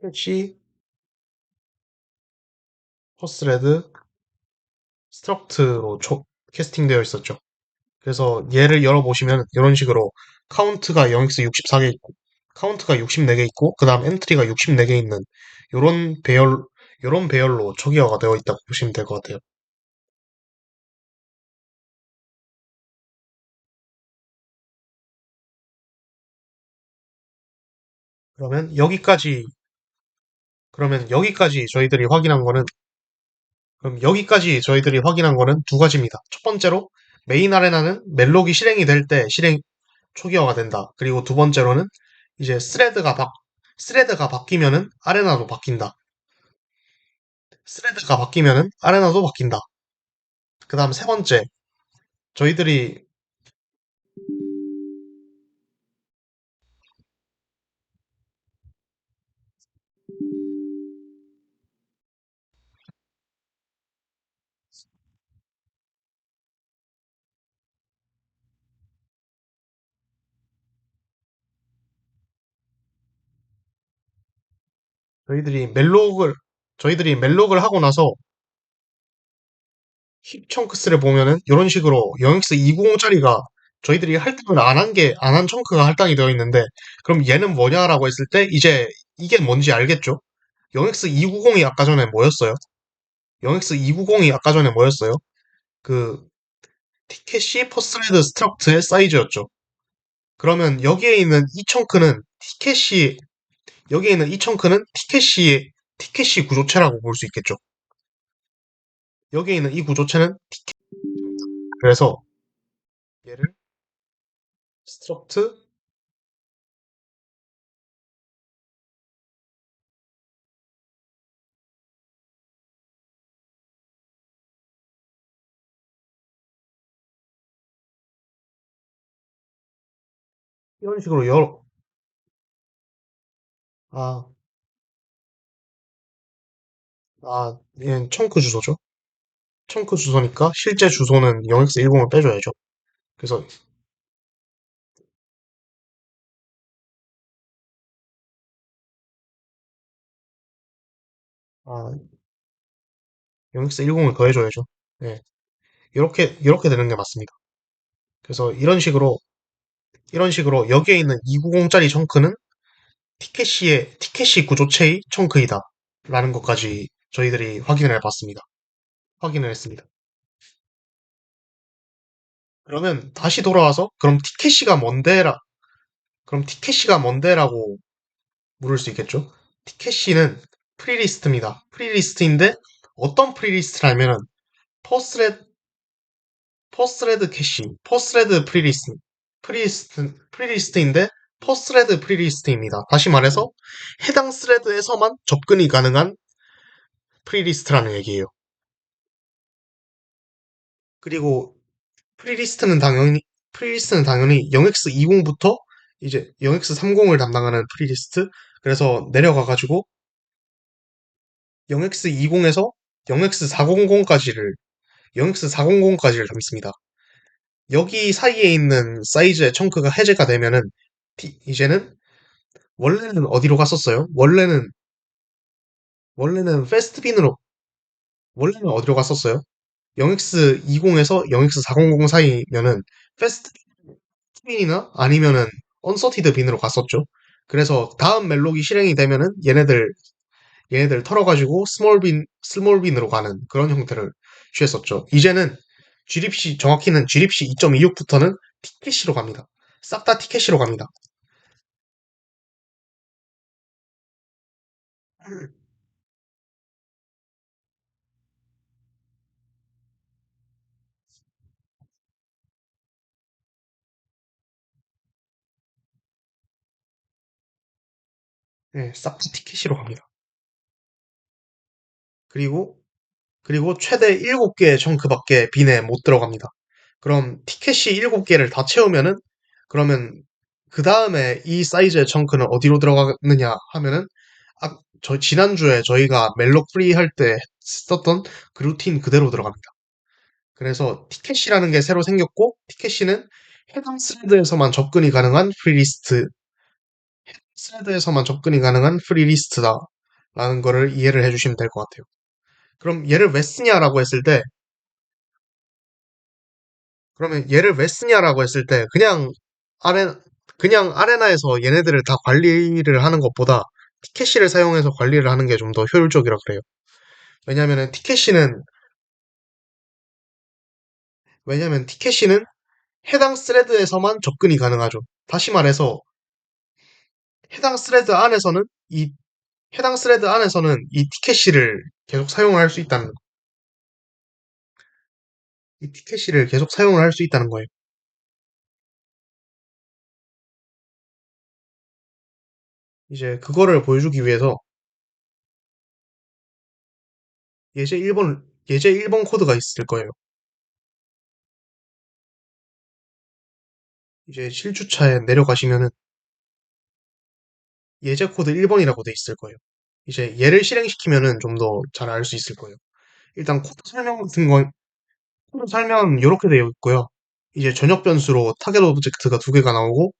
패치, 퍼스레드, 스트럭트로 캐스팅되어 있었죠. 그래서 얘를 열어보시면 이런 식으로 카운트가 0x64개 있고 카운트가 64개 있고 그 다음 엔트리가 64개 있는 요런 배열 요런 배열로 초기화가 되어 있다고 보시면 될 것 같아요. 그러면 여기까지 그러면 여기까지 저희들이 확인한 거는 그럼 여기까지 저희들이 확인한 거는 두 가지입니다. 첫 번째로 메인 아레나는 멜록이 실행이 될 때 실행 초기화가 된다. 그리고 두 번째로는 이제 스레드가 바뀌면은 아레나도 바뀐다. 스레드가 바뀌면은 아레나도 바뀐다. 그 다음 세 번째, 저희들이, 저희들이 멜록을, 저희들이 멜록을 하고 나서 힙 청크스를 보면은 이런 식으로 0x290짜리가 저희들이 할당을 안 한 청크가 할당이 되어 있는데, 그럼 얘는 뭐냐라고 했을 때, 이제 이게 뭔지 알겠죠? 0x290이 아까 전에 뭐였어요? 0x290이 아까 전에 뭐였어요? 그, 티켓시 퍼스레드 스트럭트의 사이즈였죠. 그러면 여기에 있는 이 청크는 티켓시 구조체라고 볼 수 있겠죠. 여기에 있는 이 구조체는 그래서 얘를 스트럭트 이런 식으로 아, 얘는 청크 주소죠. 청크 주소니까 실제 주소는 0x10을 빼줘야죠. 그래서 0x10을 더해줘야죠. 네, 이렇게 되는 게 맞습니다. 그래서 이런 식으로 여기에 있는 290짜리 청크는 티켓시 구조체의 청크이다. 라는 것까지 저희들이 확인을 했습니다. 그러면 다시 돌아와서 그럼 티켓시가 뭔데라고 물을 수 있겠죠? 티켓시는 프리리스트입니다. 프리리스트인데 어떤 프리리스트라면은 퍼스레드 퍼스레드 캐시, 퍼스레드 프리리스트인데 퍼스레드 프리리스트입니다. 다시 말해서 해당 스레드에서만 접근이 가능한 프리리스트라는 얘기예요. 그리고 프리리스트는 당연히 0x20부터 이제 0x30을 담당하는 프리리스트. 그래서 내려가가지고 0x20에서 0x400까지를 0x400까지를 담습니다. 여기 사이에 있는 사이즈의 청크가 해제가 되면은 이제는 원래는 어디로 갔었어요? 원래는 패스트빈으로 원래는 어디로 갔었어요? 0x20에서 0x400 사이면은 패스트빈이나 아니면은 언서티드 빈으로 갔었죠. 그래서 다음 멜록이 실행이 되면은 얘네들 털어가지고 스몰빈으로 가는 그런 형태를 취했었죠. 이제는 정확히는 GDPC 2.26부터는 티켓시로 갑니다. 싹 다 티켓시로 갑니다. 네, 싹 다 티켓시로 갑니다. 그리고 최대 7개의 청크밖에 빈에 못 들어갑니다. 그럼 티켓이 7개를 다 채우면은 그러면 그 다음에 이 사이즈의 청크는 어디로 들어가느냐 하면은 저 지난주에 저희가 멜로 프리 할 때 썼던 그 루틴 그대로 들어갑니다. 그래서 티켓이라는 게 새로 생겼고 티켓이는 해당 스레드에서만 접근이 가능한 프리리스트다라는 거를 이해를 해주시면 될 것 같아요. 그럼 얘를 왜 쓰냐라고 했을 때 아레 그냥 아레나에서 얘네들을 다 관리를 하는 것보다 티켓시를 사용해서 관리를 하는 게 좀 더 효율적이라 그래요. 왜냐면은 티켓시는 해당 스레드에서만 접근이 가능하죠. 다시 말해서 해당 스레드 안에서는 이 해당 스레드 안에서는 이 티켓시를 계속 사용을 할 수 있다는 거. 이 티켓시를 계속 사용을 할 수 있다는 거예요. 이제 그거를 보여주기 위해서 예제 1번 코드가 있을 거예요. 이제 실주차에 내려가시면은 예제 코드 1번이라고 돼 있을 거예요. 이제 얘를 실행시키면은 좀 더 잘 알 수 있을 거예요. 일단 코드 설명은 이렇게 되어 있고요. 이제 전역 변수로 타겟 오브젝트가 두 개가 나오고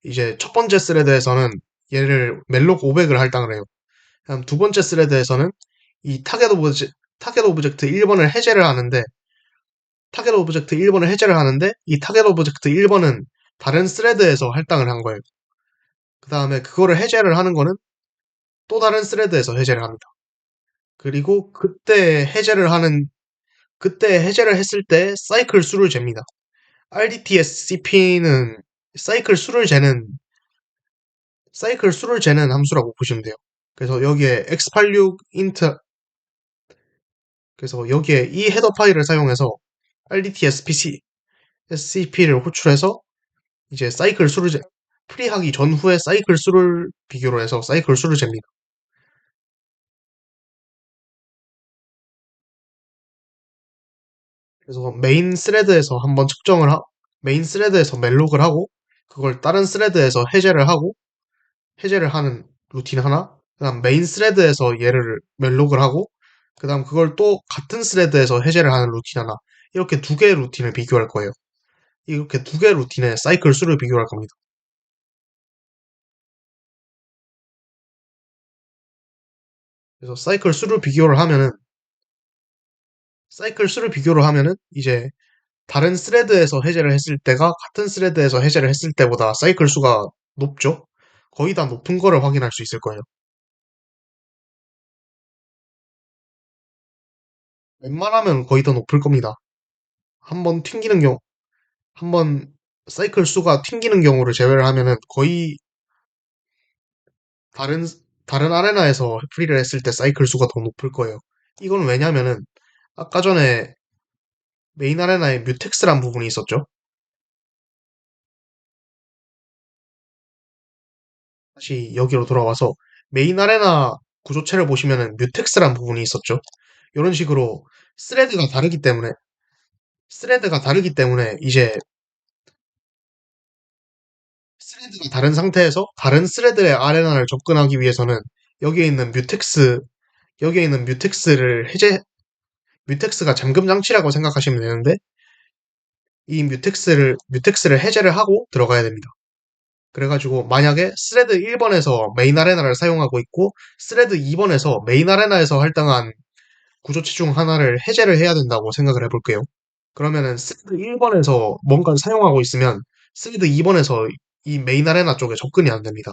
이제 첫 번째 스레드에서는 얘를 멜록 500을 할당을 해요. 그다음 두 번째 스레드에서는 이 타겟 오브젝트 1번을 해제를 하는데 이 타겟 오브젝트 1번은 다른 스레드에서 할당을 한 거예요. 그 다음에 그거를 해제를 하는 거는 또 다른 스레드에서 해제를 합니다. 그리고 그때 해제를 했을 때 사이클 수를 잽니다. RDTS CP는 사이클 수를 재는 사이클 수를 재는 함수라고 보시면 돼요. 그래서 여기에 x86 int 그래서 여기에 이 헤더 파일을 사용해서 RDTS SCP를 호출해서 이제 프리하기 전후에 사이클 수를 비교로 해서 사이클 수를 잽니다. 그래서 메인 스레드에서 멜록을 하고 그걸 다른 스레드에서 해제를 하는 루틴 하나, 그다음 메인 스레드에서 얘를 멜록을 하고 그다음 그걸 또 같은 스레드에서 해제를 하는 루틴 하나, 이렇게 두 개의 루틴을 비교할 거예요. 이렇게 두 개의 루틴의 사이클 수를 비교할 겁니다. 그래서 사이클 수를 비교를 하면은 이제 다른 스레드에서 해제를 했을 때가 같은 스레드에서 해제를 했을 때보다 사이클 수가 높죠? 거의 다 높은 거를 확인할 수 있을 거예요. 웬만하면 거의 더 높을 겁니다. 한번 튕기는 경우, 한번 사이클 수가 튕기는 경우를 제외를 하면은 거의 다른, 다른 아레나에서 프리를 했을 때 사이클 수가 더 높을 거예요. 이건 왜냐면은 아까 전에 메인 아레나에 뮤텍스란 부분이 있었죠? 다시 여기로 돌아와서 메인 아레나 구조체를 보시면은 뮤텍스란 부분이 있었죠? 이런 식으로 스레드가 다르기 때문에 스레드가 다르기 때문에 이제 스레드가 다른 상태에서 다른 스레드의 아레나를 접근하기 위해서는 여기에 있는 뮤텍스, 여기에 있는 뮤텍스가 잠금 장치라고 생각하시면 되는데 이 뮤텍스를 해제를 하고 들어가야 됩니다. 그래가지고 만약에 스레드 1번에서 메인 아레나를 사용하고 있고 스레드 2번에서 메인 아레나에서 할당한 구조체 중 하나를 해제를 해야 된다고 생각을 해볼게요. 그러면은 스레드 1번에서 뭔가를 사용하고 있으면 스레드 2번에서 이 메인 아레나 쪽에 접근이 안 됩니다.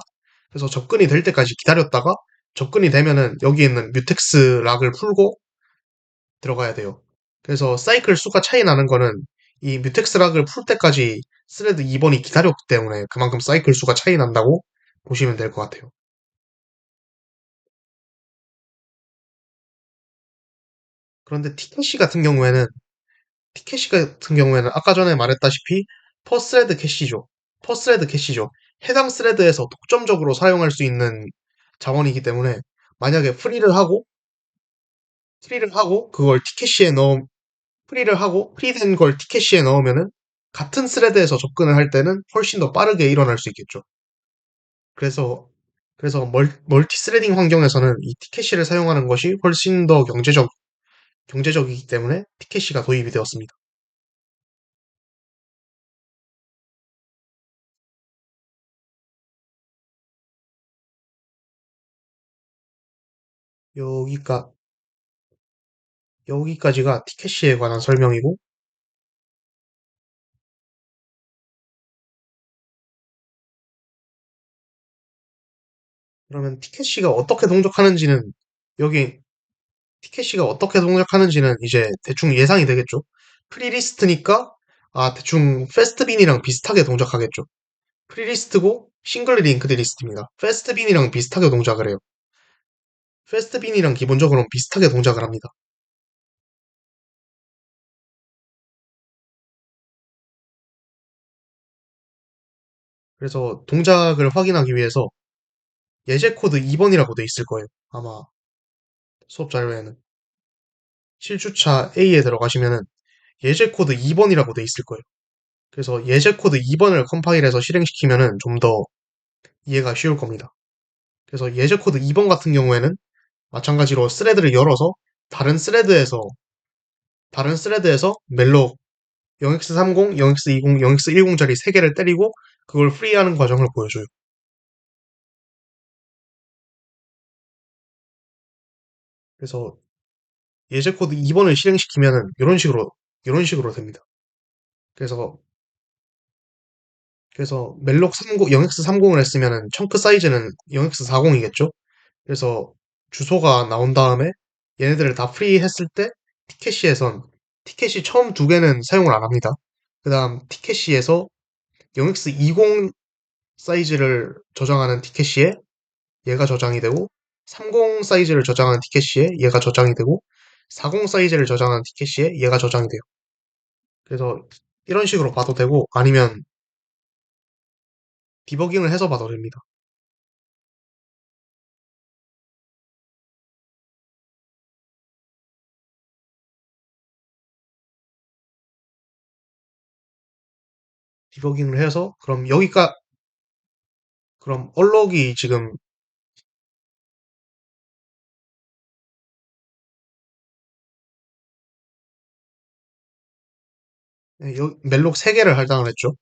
그래서 접근이 될 때까지 기다렸다가 접근이 되면은 여기 있는 뮤텍스 락을 풀고 들어가야 돼요. 그래서 사이클 수가 차이 나는 거는 이 뮤텍스 락을 풀 때까지 스레드 2번이 기다렸기 때문에 그만큼 사이클 수가 차이 난다고 보시면 될 것 같아요. 그런데 티켓시 같은 경우에는 아까 전에 말했다시피 퍼스레드 캐시죠. 퍼스레드 캐시죠. 해당 스레드에서 독점적으로 사용할 수 있는 자원이기 때문에 만약에 그걸 티켓시에 넣어 프리를 하고 프리된 걸 티켓시에 넣으면은 같은 스레드에서 접근을 할 때는 훨씬 더 빠르게 일어날 수 있겠죠. 그래서 멀티 스레딩 환경에서는 이 티켓시를 사용하는 것이 훨씬 더 경제적이기 때문에 티켓시가 도입이 되었습니다. 여기까, 여기까지가 티켓시에 관한 설명이고, 그러면 여기 티켓시가 어떻게 동작하는지는 이제 대충 예상이 되겠죠. 프리리스트니까, 대충 페스트빈이랑 비슷하게 동작하겠죠. 프리리스트고 싱글 링크드 리스트입니다. 페스트빈이랑 비슷하게 동작을 해요. 페스트빈이랑 기본적으로 비슷하게 동작을 합니다. 그래서 동작을 확인하기 위해서 예제 코드 2번이라고 돼 있을 거예요. 아마 수업 자료에는 실주차 A에 들어가시면은 예제 코드 2번이라고 돼 있을 거예요. 그래서 예제 코드 2번을 컴파일해서 실행시키면은 좀 더 이해가 쉬울 겁니다. 그래서 예제 코드 2번 같은 경우에는 마찬가지로 스레드를 열어서 다른 스레드에서 다른 스레드에서 멜로 0x30, 0x20, 0x10짜리 3개를 때리고 그걸 프리하는 과정을 보여줘요. 그래서 예제 코드 2번을 실행시키면은 이런 식으로 됩니다. 그래서 멜록 30, 0x30을 했으면은 청크 사이즈는 0x40이겠죠? 그래서 주소가 나온 다음에 얘네들을 다 프리 했을 때 티켓시에선 티켓시 처음 두 개는 사용을 안 합니다. 그 다음 티켓시에서 0x20 사이즈를 저장하는 티켓시에 얘가 저장이 되고 30 사이즈를 저장하는 티켓시에 얘가 저장이 되고 40 사이즈를 저장하는 티켓시에 얘가 저장이 돼요. 그래서 이런 식으로 봐도 되고 아니면 디버깅을 해서 봐도 됩니다. 디버깅을 해서 그럼 얼럭이 지금 멜록 3개를 할당을 했죠.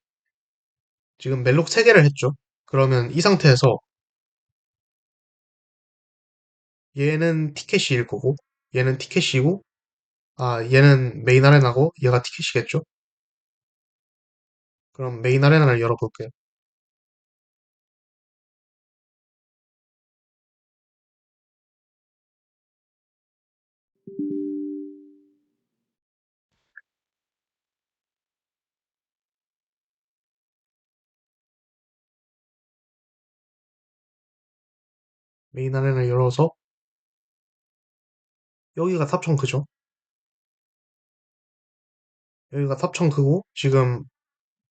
지금 멜록 3개를 했죠. 그러면 이 상태에서 얘는 티켓이일 거고 얘는 티켓이고 얘는 메인 아레나고 얘가 티켓이겠죠. 그럼 메인 아레나를 열어볼게요. 메인 아레나를 열어서 여기가 탑청크죠. 여기가 탑청크고 지금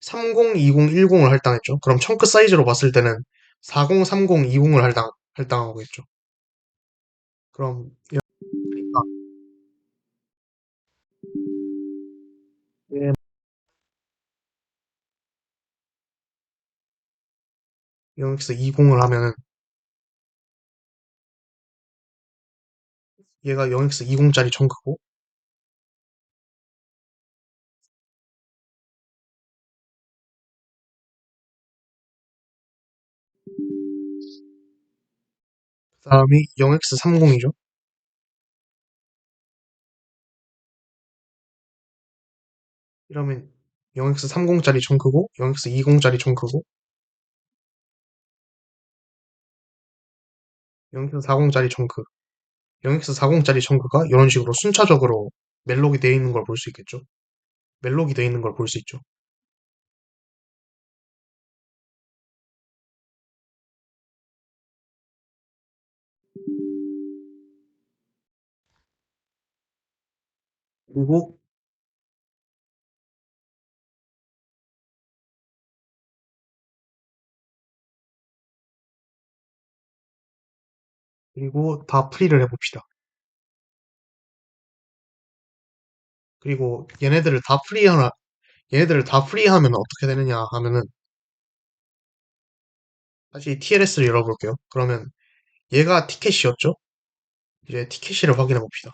30, 20, 10을 할당했죠. 그럼 청크 사이즈로 봤을 때는 40, 30, 20을 할당하고겠죠. 그럼 그러니까 영엑스 20을 하면은 얘가 영엑스 20짜리 청크고, 그 다음이 영엑스 30이죠. 이러면 영엑스 30짜리 청크고, 영엑스 20짜리 청크고, 영엑스 40짜리 청크. 영엑스 40짜리 청크가 이런 식으로 순차적으로 멜록이 되어 있는 걸 볼 수 있겠죠. 멜록이 되어 있는 걸 볼 수 있죠. 그리고 그리고 다 프리를 해봅시다. 그리고 얘네들을 다 프리하면 어떻게 되느냐 하면은 다시 TLS를 열어볼게요. 그러면 얘가 티켓이었죠? 이제 티켓을 확인해 봅시다.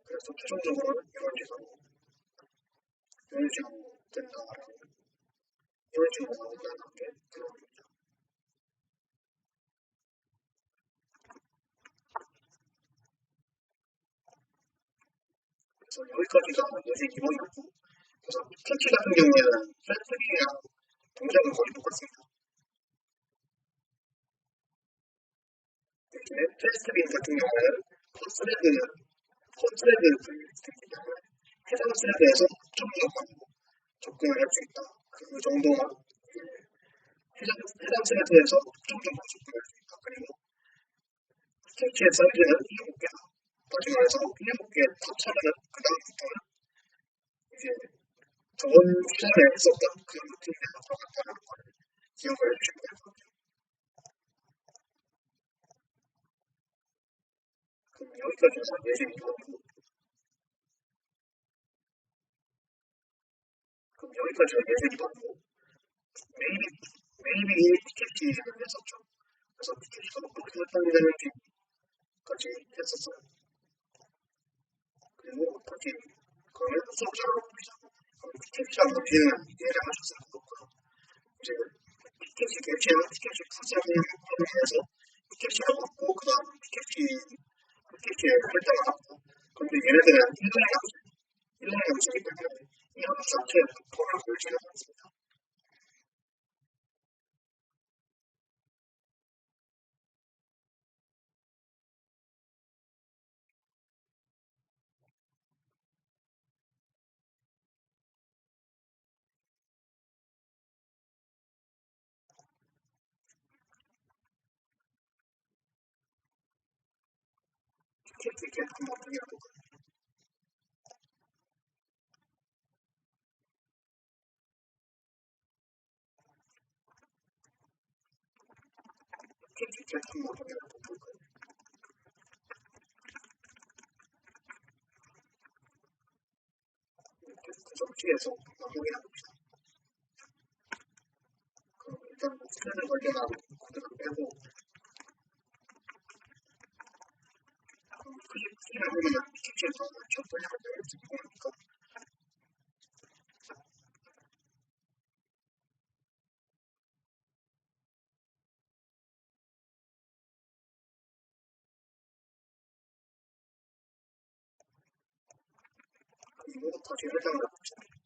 그래서 최종적으로 이런 식으로 된다라는 이런 식으로 나온다는 게 그래서 여기까지가 예시 기본이었고 그래서 스케치 같은 경우에는 셀프리랑 동작은 거의 똑같습니다. 이렇게 테스트빈 같은 경우에는 퍼스레드 퍼스레드 해당 스레드에서 접근하고 접근을 할 수 있다. 그 정도만 해당 스레드에서 정도만 접근할 수 있다. 그리고 스케치의 사이즈는 7개다. 다시 말해서 7개 합쳐면 그 다음부터는 이제 저번 시간에 있었던 그 루틴대로 들어간다는 걸 기억을 해주시면 될 것 같아요. 그럼 여기까지 해서 예시를 들어보고 그럼 여기까지 해서 예시를 들어보고 메이비 메이비 티켓팅을 했었죠. 그래서 티켓이 어떻게 설정되는지까지 했었어요. 그리고 다시 그러면 수업자로 봅시다. 그럼 티켓이랑 루틴을 이해를 하셨을 것 같고요. 이제 티켓이 개체는 티켓이 가장을 활용해서 티켓을 얻고 그다음 티켓을 설정을 하고 근데 얘네들은 일반의 양식이기 때문에 이 함수 자체에 폰을 걸지는 않습니다. 티켓 한번 확인해보고 티켓 한번 확인해보고 접시에서 확인해봅시다. 그럼 일단 스크린을 발견하고 코드를 빼고 스크린을 보면 티켓에서 접근을 할수 있으니까 그리고 다시 설정을 해봅시다.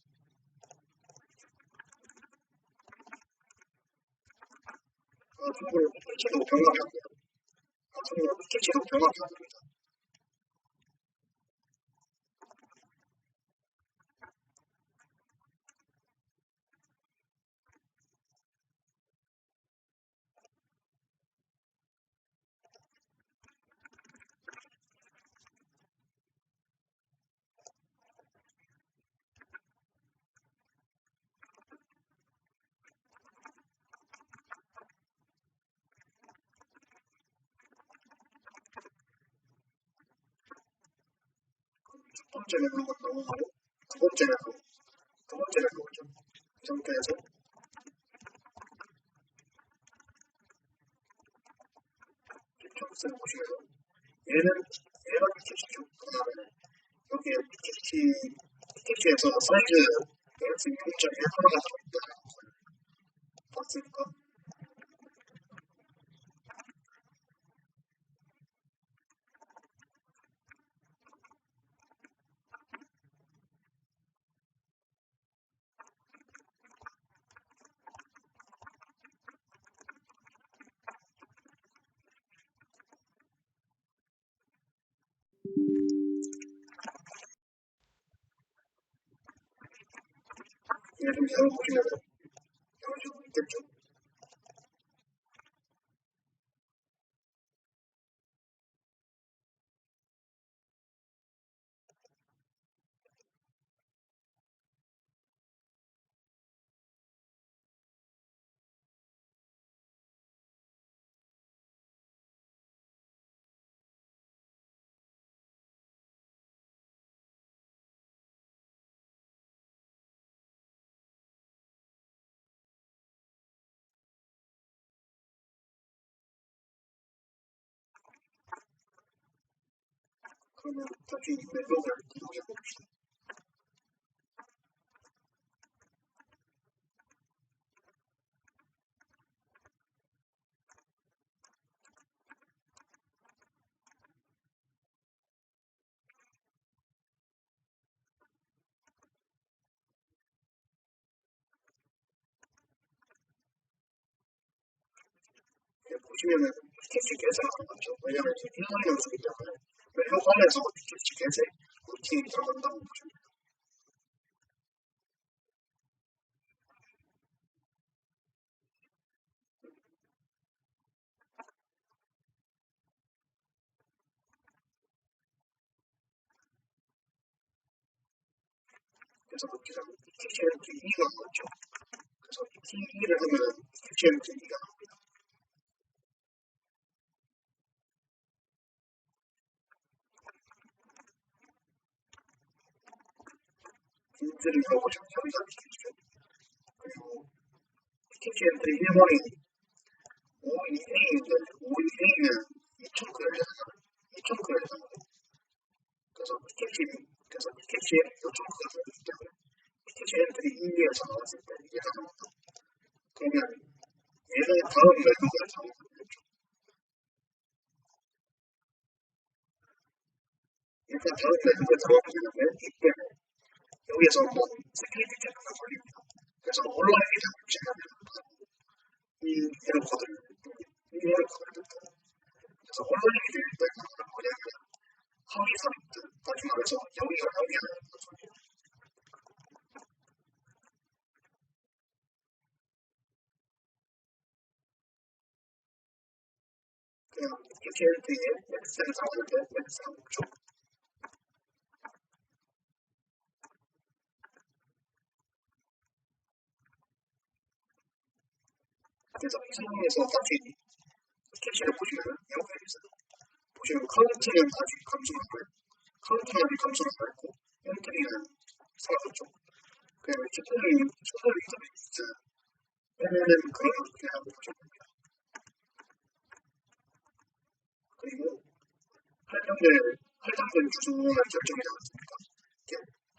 참고로 티켓도 변경이 안 돼요. 참고로 티켓도 변경이 안 됩니다. 첫 번째 멜로가 넘어가고 두 번째 멜로죠. 이 상태에서 캡처스를 보시면서 얘가 PTT죠. 그 다음에 여기에 PTT에서 사이즈 x 6.1%가 들어있다는 걸 봤으니까 얘를 좀 열어보시면서 이런 식으로 있겠죠. 그러면 다시 멜로를 구독해봅시다. 보시면은 스케치 계산하는 거죠. 왜냐면 이게 인물 연습이기 때문에 멜로 관에서 스케치 계산 루틴이 들어간다고 보시면 돼요. 그래서 제가 스케치MT 2가 나왔죠. 그래서 T2를 하면 스케치MT 2가 나옵니다. 빈트를 열어보시면 여기가 스케치죠. 그리고 스케치MT 1번이 52A인데 52A는 2,000그를 해당하는 2,000그를 해당하는 그래서 스케치에 5,000그가 들어있기 때문에 스케치MT 2에서 나왔을 때 이게 가능하다. 그러면 얘는 다음 멜로가 작업하겠죠. 일단 다음 멜로가 작업하겠는데 이때 여기에서 한번 세큐리티 체크가 걸립니다. 그래서 온라인 기자 지나면 이 에러 코드를 듣고 그래서 온라인 기자 일단 뭐냐면 how is it? 다시 말해서 여기가 여기하는 소리예요. 그냥 PTLT에 엑셀을 사용하는데 엑셀 목적. 그래서 이 상황에서 다시 스케치를 보시면 이렇게 있어요. 보시면 카운트는 아직 감소를 하고 카운트는 아직 감소를 하고 엔트리는 사라졌죠. 그냥 튜토리얼 인터페이스 빼내는 그런 형태라고 보시면 됩니다. 그리고 할당된 주소를 결정하지 않았습니까?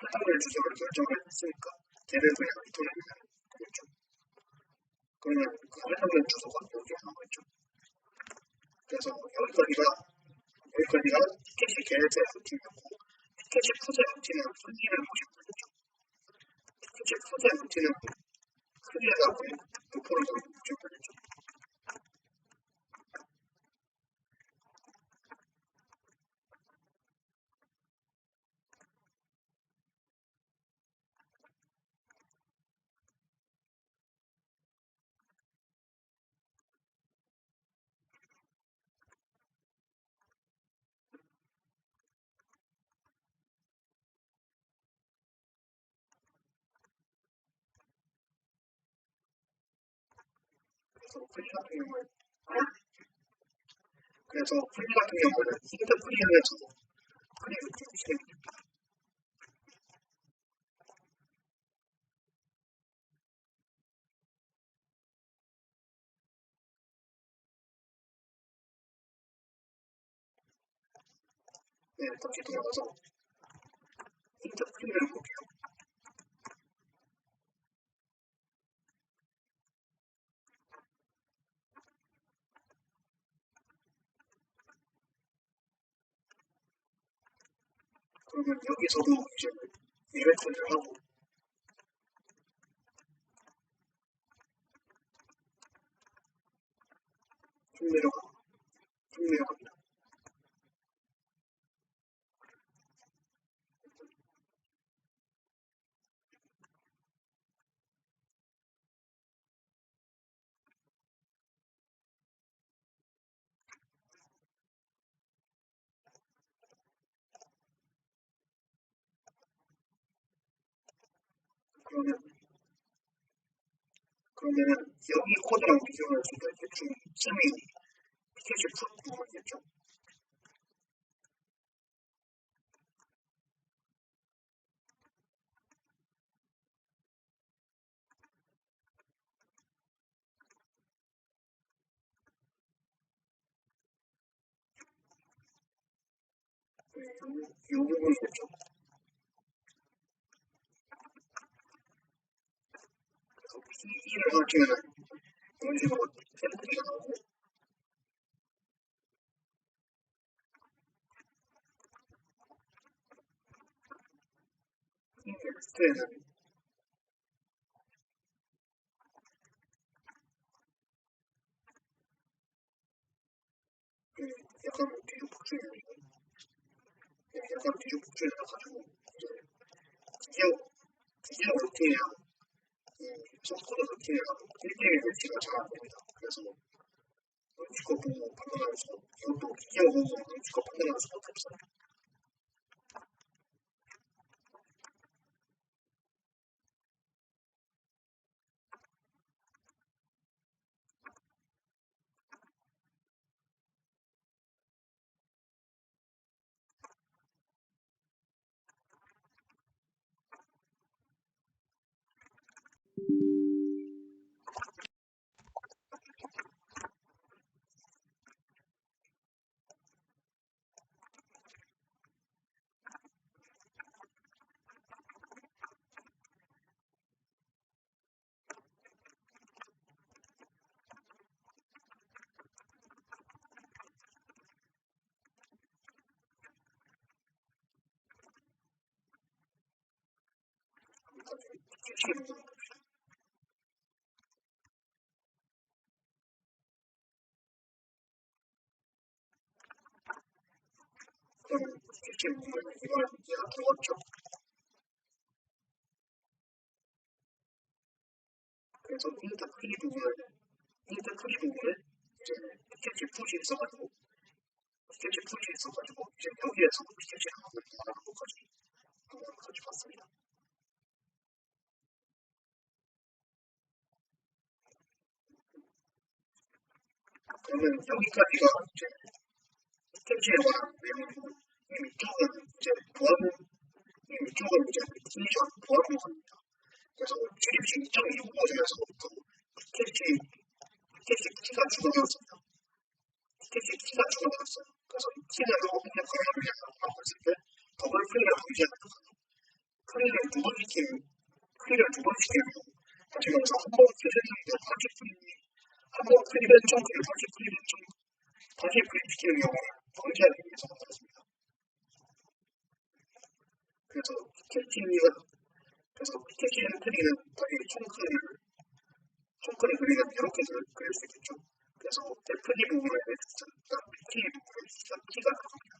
할당된 주소를 결정을 했으니까 걔를 그냥 리턴하면 되겠죠. 그러면 그 할당된 주소가 여기에 나와있죠. 그래서 여기까지가 스케치 계획의 루틴이었고 스케치 푸드 루틴은 크기를 보시면 되겠죠. 스케치 푸드 루틴은 크기에다 도포를 보시면 되겠죠. 그래서 프리 같은 경우는 힌트 프리를 해서 프리 루틴 진행됩니다. 네, 다시 돌아가서 힌트 프리를 볼게요. 그러면 여기서도 이제 리레크를 하고 쭉 내려갑니다. 그러면은 여기 코드랑 비교를 했을 때 대충 이쯤이 스케치 풀 부분이겠죠. 이 부분이겠죠. 그래서 PE를 할 때는 이런 식으로 샘플이 나오고 텍스트에는 약간 뒤죽박죽이 나가지고 기계어 루틴이랑 소스코드 루틴이랑 1대1 매치가 잘 안 됩니다. 그래서 눈치껏 보고 판단할 수 이것도 기계어 보고 눈치껏 판단할 수밖에 없어요. 그럼 스케치 부분을 이해가 들어갔죠. 그래서 힌트 크기 부분을 이제 PKG 푸시 있어가지고 PKG 푸시 있어가지고 이제 여기에서 PKG 하나를 말하는 것까지 한번 가져봤습니다. 그러면 여기까지가 이제 PKG에 관한 내용이고 이 위쪽은 이제 위쪽은 이제 디니션 보안 부분입니다. 그래서 GDP 2.25에서부터 PKG 키가 추가되었습니다. PKG 키가 추가되었어요. 그래서 이 키는 그냥 거래를 하고 있을 때 더블 플레이가 유지하는 거예요. 플레이를 두번 시키고 하시면서 한번 프리랜딩 다시 프리랜딩 한번 프리랜 청크를 다시 프리랜 청크 다시 프리시키는 경우를 방지하기 위해서 만들었습니다. 그래서 PKG 엔트리는 당연히 청크를 그리면 이렇게 그릴 수 있겠죠. 그래서 FD 부분에 X, PT 부분에 T가 들어갑니다.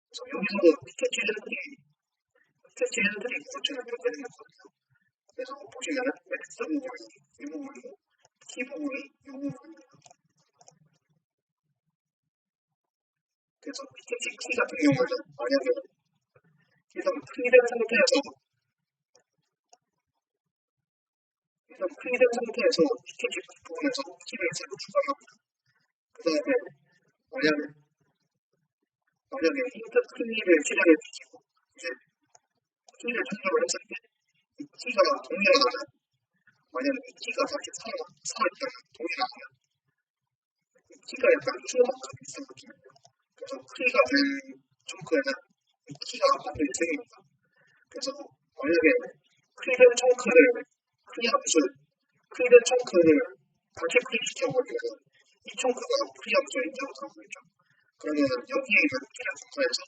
그래서 여기서 PKG 엔트리 구조체는 이렇게 되는 거거든요. 그래서 보시면은 X 부분이 이 부분이고 T 부분이 이 부분입니다. 그래서 PKG T 같은 경우에는 만약에 일단 프리된 상태에서 PKG 부분에서 키를 새로 추가합니다. 그 다음에 만약에 힌트 크리를 실행해 주시고 이제 키를 전송을 했을 때 이 키가 동일하다면 만약에 이 키가 다시 살아있다면 동일하면 이 키가 약간 추억만큼 비슷한 느낌이에요. 그래서 크리가 된 청크에는 이 키가 반드시 생깁니다. 그래서 만약에 크리된 청크를 크리 함수를 크리된 청크를 다시 크리시켜버리면 이 청크가 크리 함수에 있다고 생각하겠죠. 그러면 여기에 있는 키를 분포해서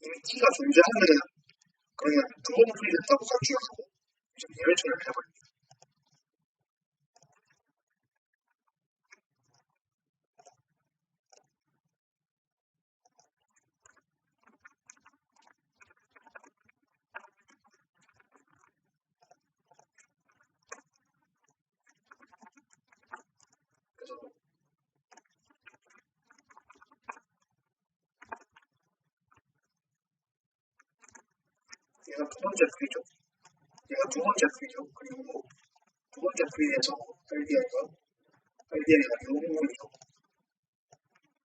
이미 키가 존재하면 그러면 두번 프리됐다고 가정하고 이제 예외 처리를 해버립니다. 그래서 얘가 두 번째 프리죠. 그리고 두 번째 프리에서 RDI가 이 부분이죠.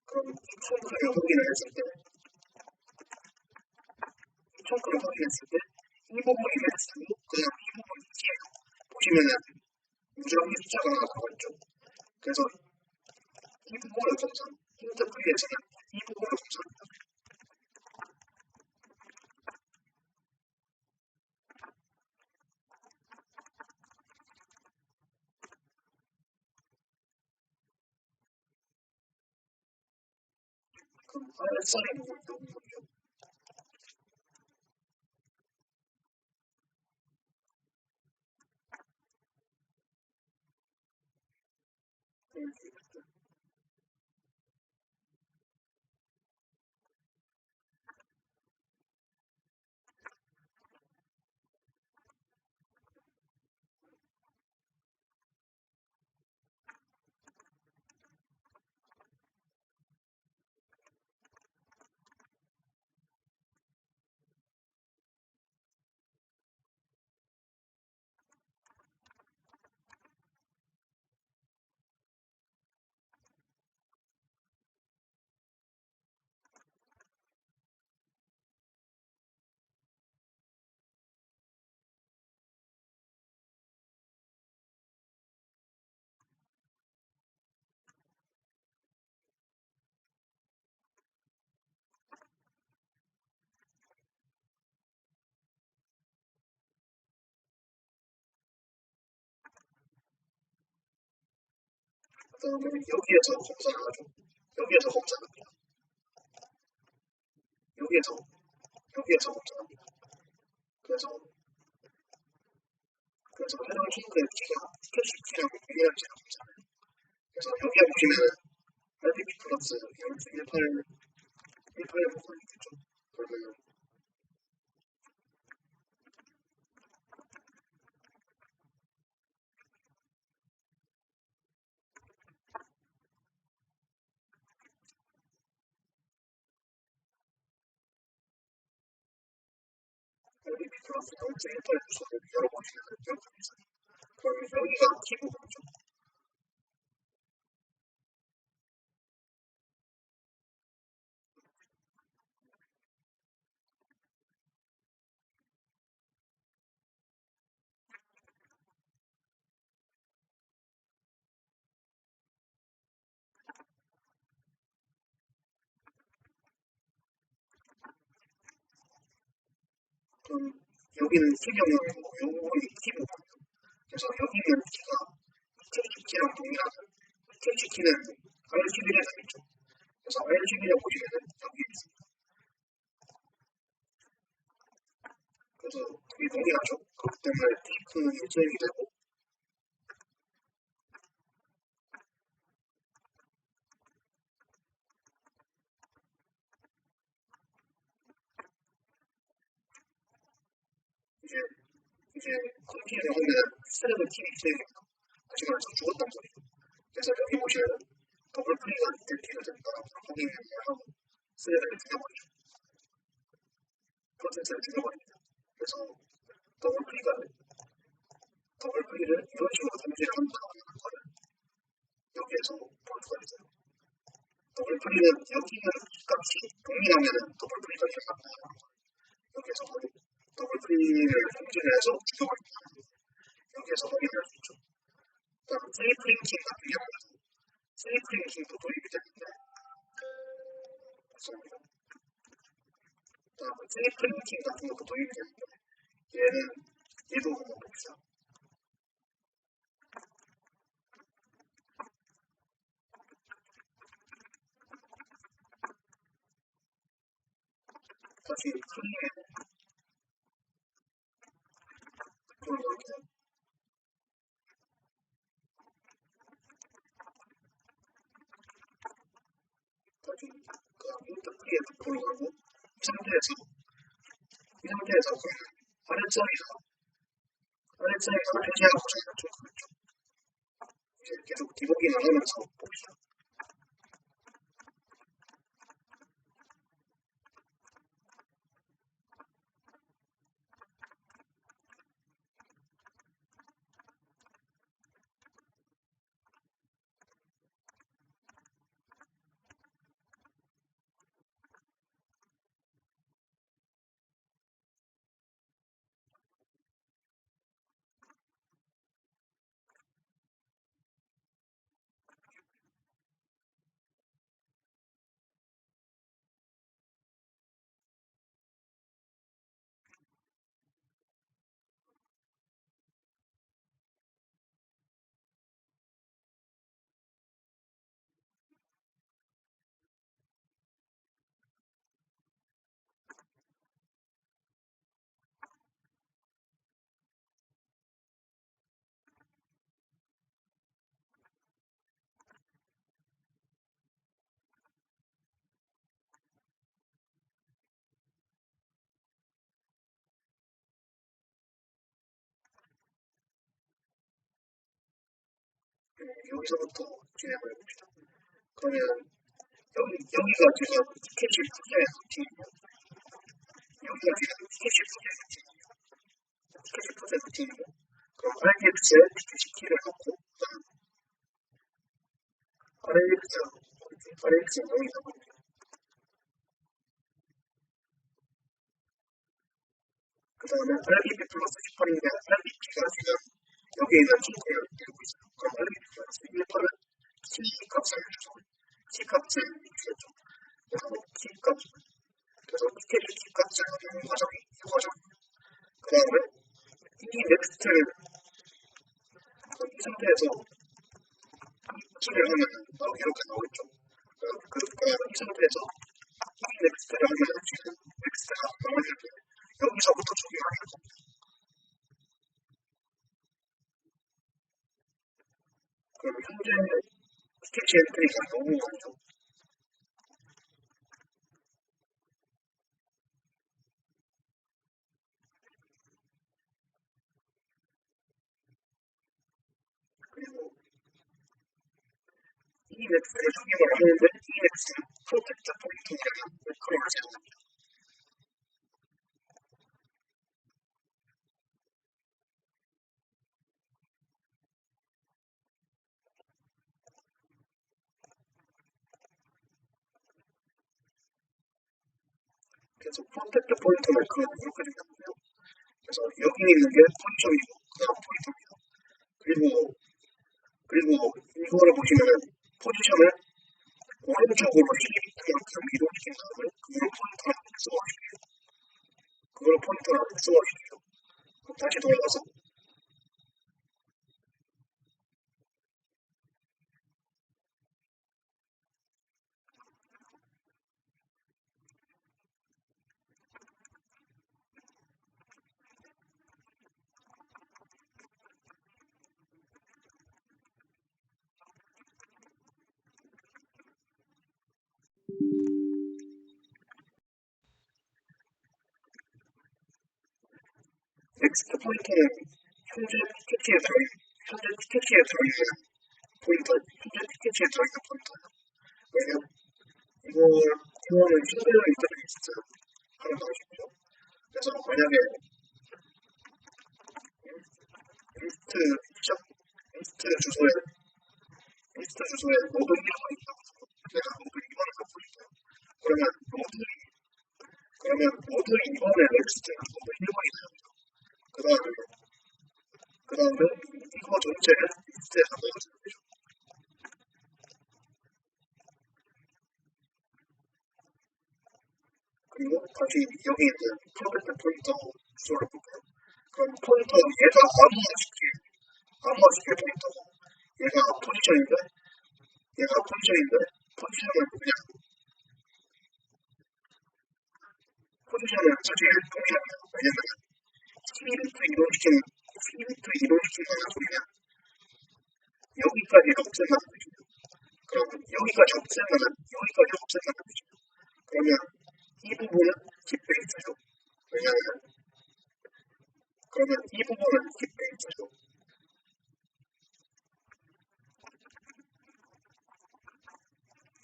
그럼 이 청크를 확인했을 때 이 부분이 X고 그냥 이 부분이 T예요. 보시면은 무작위 숫자가 하나 나와 있죠. 그래서 이 부분을 검사, 힌트 프리에서는 이 부분을 검사합니다. 그럼 RSR이 부분이 나오는 거죠. 그다음에 여기에서 검사를 하죠. 여기에서 검사합니다. 여기에서 검사합니다. 그래서 해당 싱크의 키가 스케치키라고 유리한지를 검사해요. 그래서 여기에 보시면은 RDP 플러스 18의 부분이 있겠죠. 그러면 플러스 0.1%의 주소를 열어보시면 이렇게 있어요. 그럼 여기가 키보드죠. 그럼 여기는 키경영이고 요거는 키보드예요. 그래서 여기는 키가 TH키랑 동일하고 TH키는 RGB에서 있죠. 그래서 RGB를 보시면은 여기 있습니다. 그래서 되게 동일하죠. 그렇기 때문에 테이프는 일정이 되고 이제 이제 컴퓨터에 오면 스트레스 TV 있어야겠다. 하지만 저 죽었단 소리죠. 그래서 여기 보시면 더블 클릭을 이렇게 된다. 확인을 하고 스트레스를 죽여버리죠. 프로세스를 죽여버립니다. 그래서 더블 클릭을 이런 식으로 감지를 한다는 거를 여기에서 볼 수가 있어요. 더블 클릭은 여기는 값이 동일하면 더블 클릭을 일어난다. 여기에서 더블 클릭을 감지를 해서 죽여버립니다. 여기에서 확인할 수 있죠. 다음 세이프링킹 같은 경우는 세이프링킹도 도입이 되는데 죄송합니다. 다음 세이프링킹 같은 것도 도입이 되는데 얘도 한번 봅시다. 다시 클릭해 보여드릴게요. 다시 인터프리에 보여드리고 이 상태에서 아랫자리가 표시하고 저희가 좀 그렇죠. 이제 계속 디버깅을 하면서 봅시다. 여기서부터 진행을 해봅시다. 그러면 여기가 지금 스케치 부자의 루틴이고 여기가 지금 스케치 부자의 루틴이에요. 스케치 부자의 루틴이고 그럼 RGX에 스케치 키를 넣고 RX에 여기다 보면 그 다음에 RGB 플러스 18인데 RGB가 지금 여기에 있는 키를 들고 있어요. 그럼 RGB 플러스 18은 키 값을 해주죠. 키 값을 주겠죠. 그래서 키 값, 그래서 스케치 키 값을 하는 과정이에요. 그 다음에 이 넥스트를 이 상태에서 키를 하면 바로 이렇게 나오겠죠. 그다음에 이 상태에서 이 넥스트를 하면 지금 넥스트가 나오게 돼요. 여기서부터 적용하는 겁니다. 그럼 현재 스케치 엔트리가 너무 많죠. 그리고 이 넥스트를 적용을 하는데 이 넥스트는 프로텍트 포인트라는 매크로를 제공합니다. 그래서 프로텍트 포인터 마크는 이렇게 생겼고요. 그래서 여기 있는 게 포지션이고 그다음 포인터입니다. 그리고 이거를 보시면은 포지션을 오른쪽으로 12m만큼 이동시킨 다음에 그거를 포인터라고 쓰거든요. 그럼 다시 돌아가서 넥스트 포인터는 현재 티켓에 들어있는 포인터예요. 왜냐면 이거는 싱글 인터페이스 하는 방식이죠. 그래서 만약에 리스트 리스트 주소에 리스트 주소에 로드 1번 있다고 해서 내가 로드 2번을 갖고 있어요. 그러면 로드 2번의 넥스트는 로드 1번이 됩니다. 그 다음에 이거 전체를 리스트에 담아가지고 되죠. 그리고 다시 여기 있는 프로젝트 포인터 주소를 볼까요? 그럼 포인터 얘가 아무어식의 포인터고 얘가 포지션인데 포지션을 그냥 포지션을 사실 동일합니다. 왜냐면 12비트 이동시키는 소리는 여기까지가 없앤다는 뜻이죠. 그럼 여기까지 없앤다는 뜻이죠. 그러면 이 부분은 킵베이스죠. 왜냐면 그러면 이 부분은 킵베이스죠.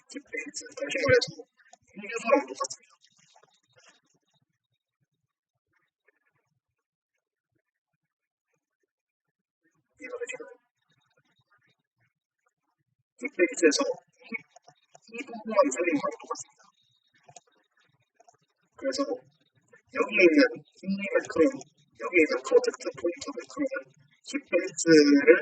킵베이스 다시 말해서 인류사랑 똑같습니다. 이거는 지금 딥베이스에서 이 부분만 살린 거랑 똑같습니다. 그래서 여기에 있는 이 매크로, 여기에 있는 프로젝트 포인터 매크로는 딥베이스를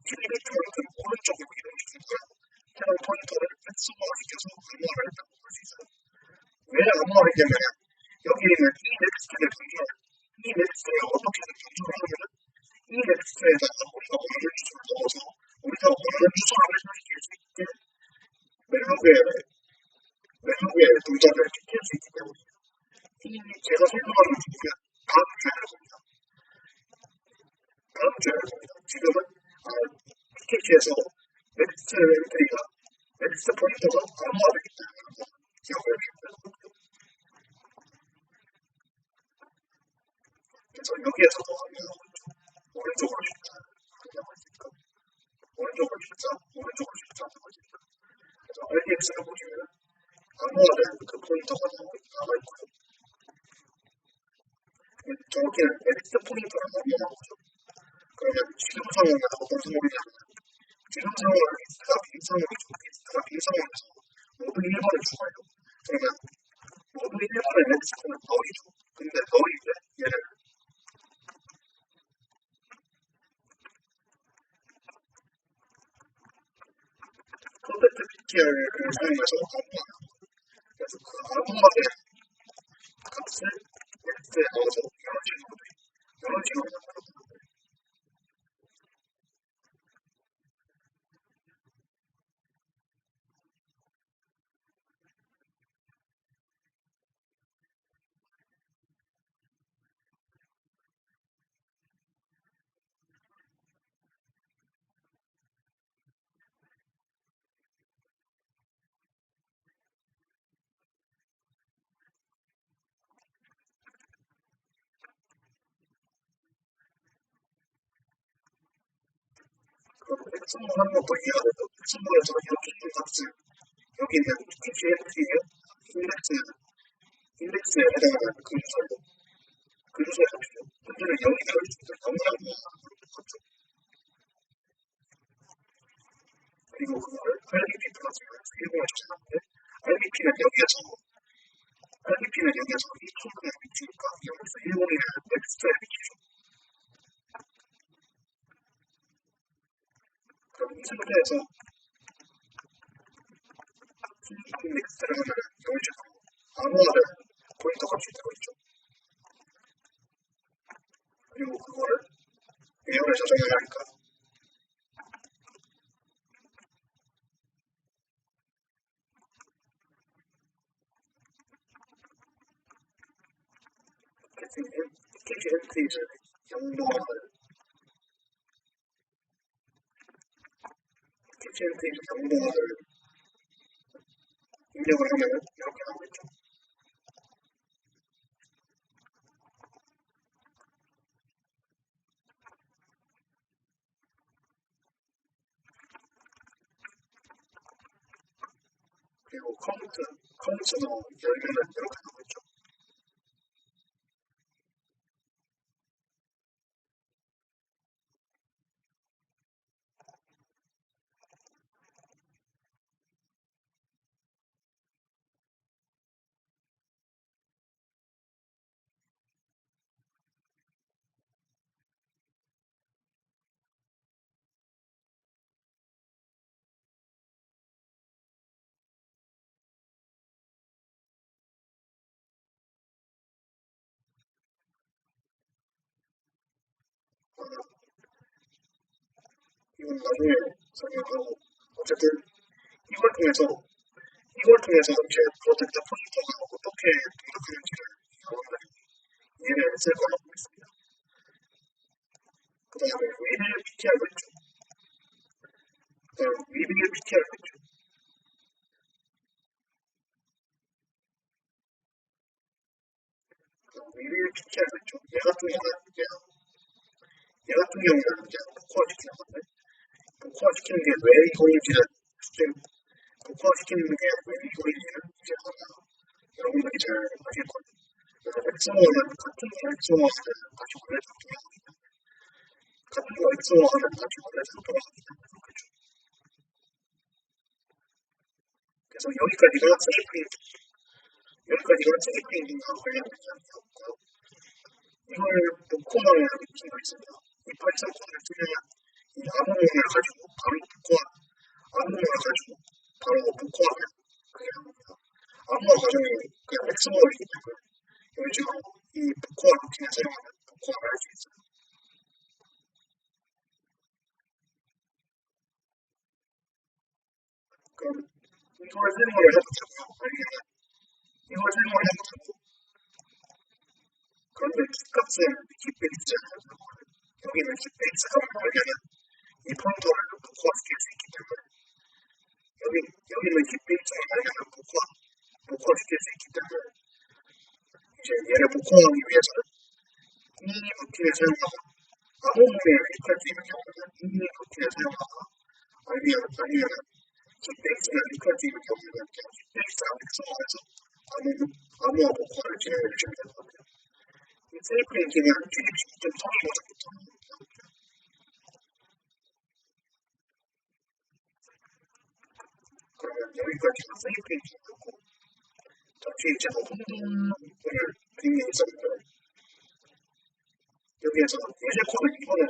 12비트만큼 오른쪽으로 이동시키고요. 해당 포인터를 엑스오버가 시켜서 암호화를 했다고 볼 수 있어요. 왜 암호화를 했냐면 여기에 있는 이 넥스트를 어떻게든 변조를 하면은 이 넥스트에다가 우리가 원하는 주소를 회수시킬 수 있게 멜로그의 동작을 시킬 수 있기 때문에 제가 설명하는 부분은 다음 주에 할 겁니다. 지금은 PK에서 넥스트 포인터가 암호화되기 때문에 기억을 해주시면 됩니다. 그래서 여기에서도 하면 오른쪽으로 쉽다 하고 있으니까 하고 있으니까 그래서 RDX를 보시면 암호화된 그 포인터가 남아있고요. 정확히는 넥스트 포인터를 암호화한 거죠. 그러면 지금 상황은 어떤 상황이냐면 지금 상황은 리스트가 빈 상황에서 모두 1번을 추가해요. 그러면 모두 1번의 넥스트는 널이죠. 근데 널인데 얘를 프로젝트 PTR을 사용해서 암호화해요. 그래서 그 암호화된 값을 넥스트에 넣어서 이런 식으로 만들어요. 그럼 엑스몰 하는 것도 이해가 돼서 엑스몰에서 이렇게 있는 값을 여기 있는 GFT의 인덱스에 해당하는 그 주소의 값이죠. 문제는 여기 들어있습니다. 영이라고 똑같죠. 그리고 그거를 RBP 플러스 1번에 적용하는데 RBP는 여기에서 RDP는 여기에서 이 핑크의 위치니까 여기서 101은 넥스트의 위치죠. 그럼 이 상태에서 넥스트를 하면 여기서 암호화를 포인터 값이 되고 있죠. 그리고 그거를 내용을 저장해야 하니까 캐치 엔트리즈 영동을 캐치 엔트리즈 영동을 입력을 하면 이렇게 나오겠죠. 그리고 컴퓨터도 열면은 이렇게 나오겠죠. 이건 나중에 설명하고 어쨌든 이걸 통해서 이제 프로젝트 포지터가 어떻게 동작하는지를 여러분들이 이해를 했을 거라고 믿습니다. 그 다음에 위빌 PTR도 있죠. 그 다음 위빌 PTR도 있죠. 그 위빌 PTR도 있죠. 얘 같은 경우는 이제 복화시키는 건데 복화시키는 게 왜 이거인지는 복화시키는 게 왜 이거인지는 이제 아마 여러분들이 잘 아실 거예요. 그래서 엑스모어는 같은 엑스모어를 다시 원래 작동하거든요. 같은 엑스모어를 다시 원래 작동하거든요. 그래서 여기까지가 세이프인과 관련된 이야기였고요. 이걸 복화하는 느낌도 있습니다. 이 파이썬 코드를 쓰면 이 암호문을 가지고 바로 복화하면 그게 됩니다. 암호화 과정이 그냥 엑스모어이기 때문에 이런 식으로 이 복화 루틴을 사용하면 복화를 할 수 있어요. 그럼 이걸 설명을 해보자고요. 아니면 이걸 설명을 해보자고 그런데 값은 깃베이스잖아요. 여기는 깃베이스 값을 알면은 이 포인터를 복화시킬 수 있기 때문에 여기는 깃베이스를 알면은 복화시킬 수 있기 때문에 이제 얘를 복화하기 위해서는 이 루틴을 사용하고 암호문에 입력할 수 있는 경우는 이 루틴을 사용하고 아니면 깃베이스를 입력할 수 있는 경우는 그냥 깃베이스랑 엑스모어에서 암호화 복화를 진행해 주시면 될 것 같아요. 이 세이프 링킹은 PHP 좀 성의 버전부터 그러면 여기까지가 세이프 링킹이었고 다시 이제 혼돈을 그린 게 있었는데 여기에서 예제 코드 이번에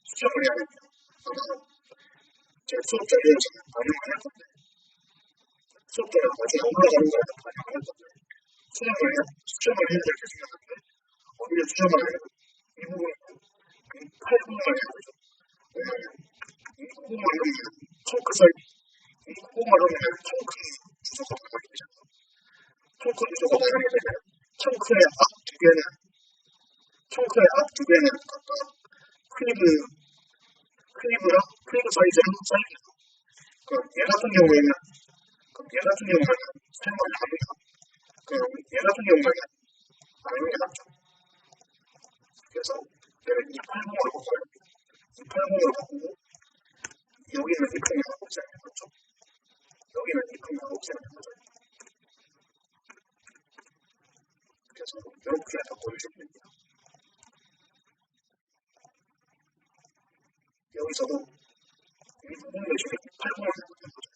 수정을 해야 됩니다. 아마 제 수업 자료에서는 반영을 할 건데 수업자가 나중에 올라가는 거에 반영을 할 건데 수정을 해야 될 게 생겼는데 어디에 수정을 하냐면 이 부분은 이 8분만 해야 되죠. 왜냐하면 이 부분만 하면 청크 사이트 이 부분만 하면 청크 주소가 반영이 되잖아요. 청크 주소가 반영이 되면 청크의 앞 두 개는 각각 크리브 사이즈랑 사이즈가 그럼 얘 같은 경우에는 사용을 안 합니다. 그럼 얘 같은 경우에는 안 하는 게 낫죠. 그래서 얘를 280으로 바꿔요. 280으로 바꾸고 여기는 2평이라고 생각해 봤죠. 여기는 2평이라고 생각해 보죠. 그래서 이렇게 바꿔주시면 됩니다. 여기서도 이 부분을 지금 280으로 바꿔준 거죠.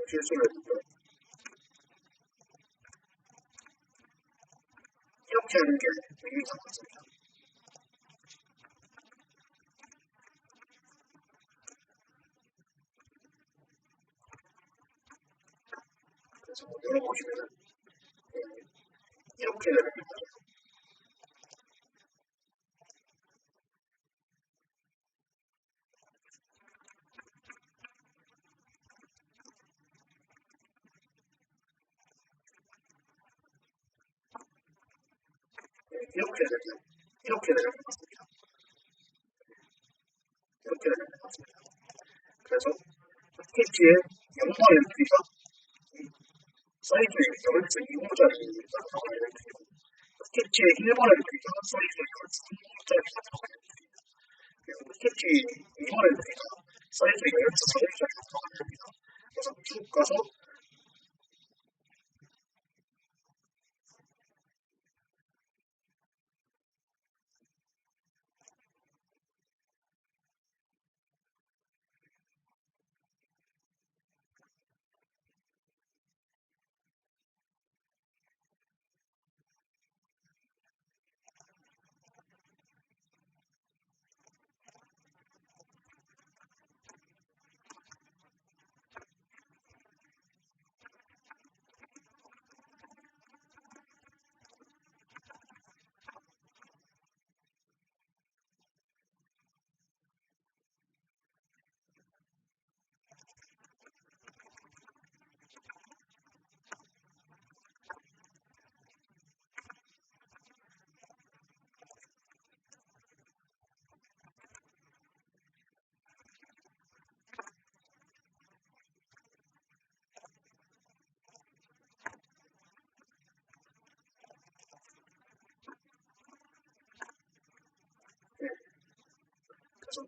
실수를 했고요. 이렇게 하는 게 의미가 많습니다. 그래서 열어보시면은 이렇게 되는 거죠. 이렇게 되는 것 같습니다. 이렇게 되는 것 같습니다. 그래서 패키지의 연말 엔트리가 사이즈의 12호짜리가 들어가는 엔트리고 패키지의 1번 엔트리가 사이즈의 13호짜리가 들어가는 엔트리입니다. 그리고 패키지 2번 엔트리가 사이즈의 13호짜리가 들어가는 엔트리입니다. 그래서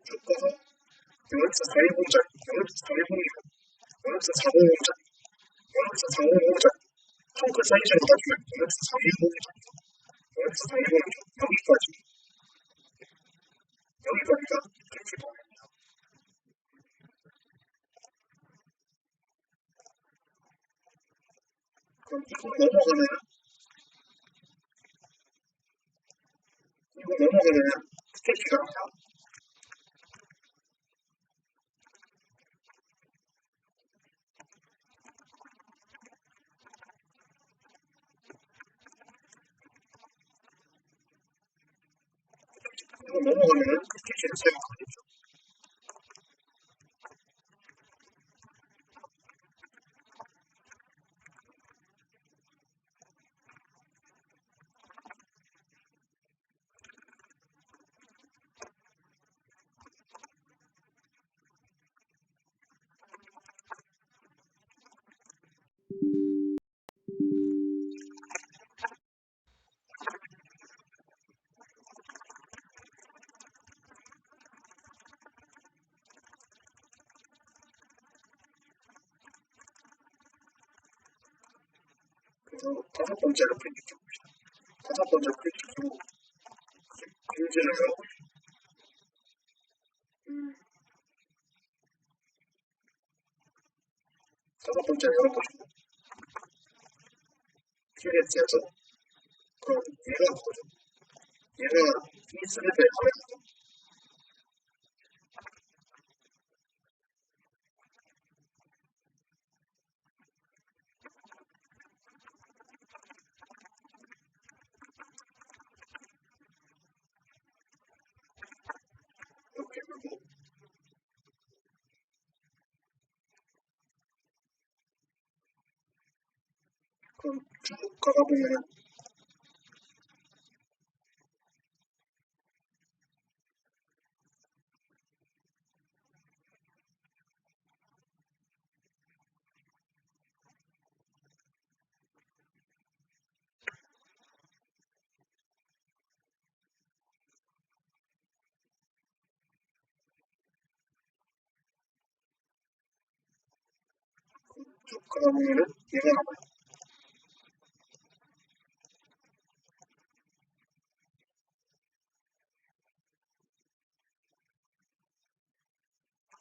쭉 가서 요렉스 410짜리, 요렉스 410이고, 요렉스 450짜리, 요렉스 455짜리, 펑크 사이즈로 따지면 요렉스 410짜리, 요렉스 410이죠. 여기까지가 패키지입니다. 그럼 이거 넘어가면 패키지가 패키지를 사용하겠죠. 그래서 다섯 번째로 프린트 줍니다. 다섯 번째 프린트 주고 인지를 다섯 번째 열어보시고 QS에서 그럼 얘가 뭐죠? 얘가 E3를 하면 이렇게 하고 그럼 쭉 가다 보면은 얘가 나와요.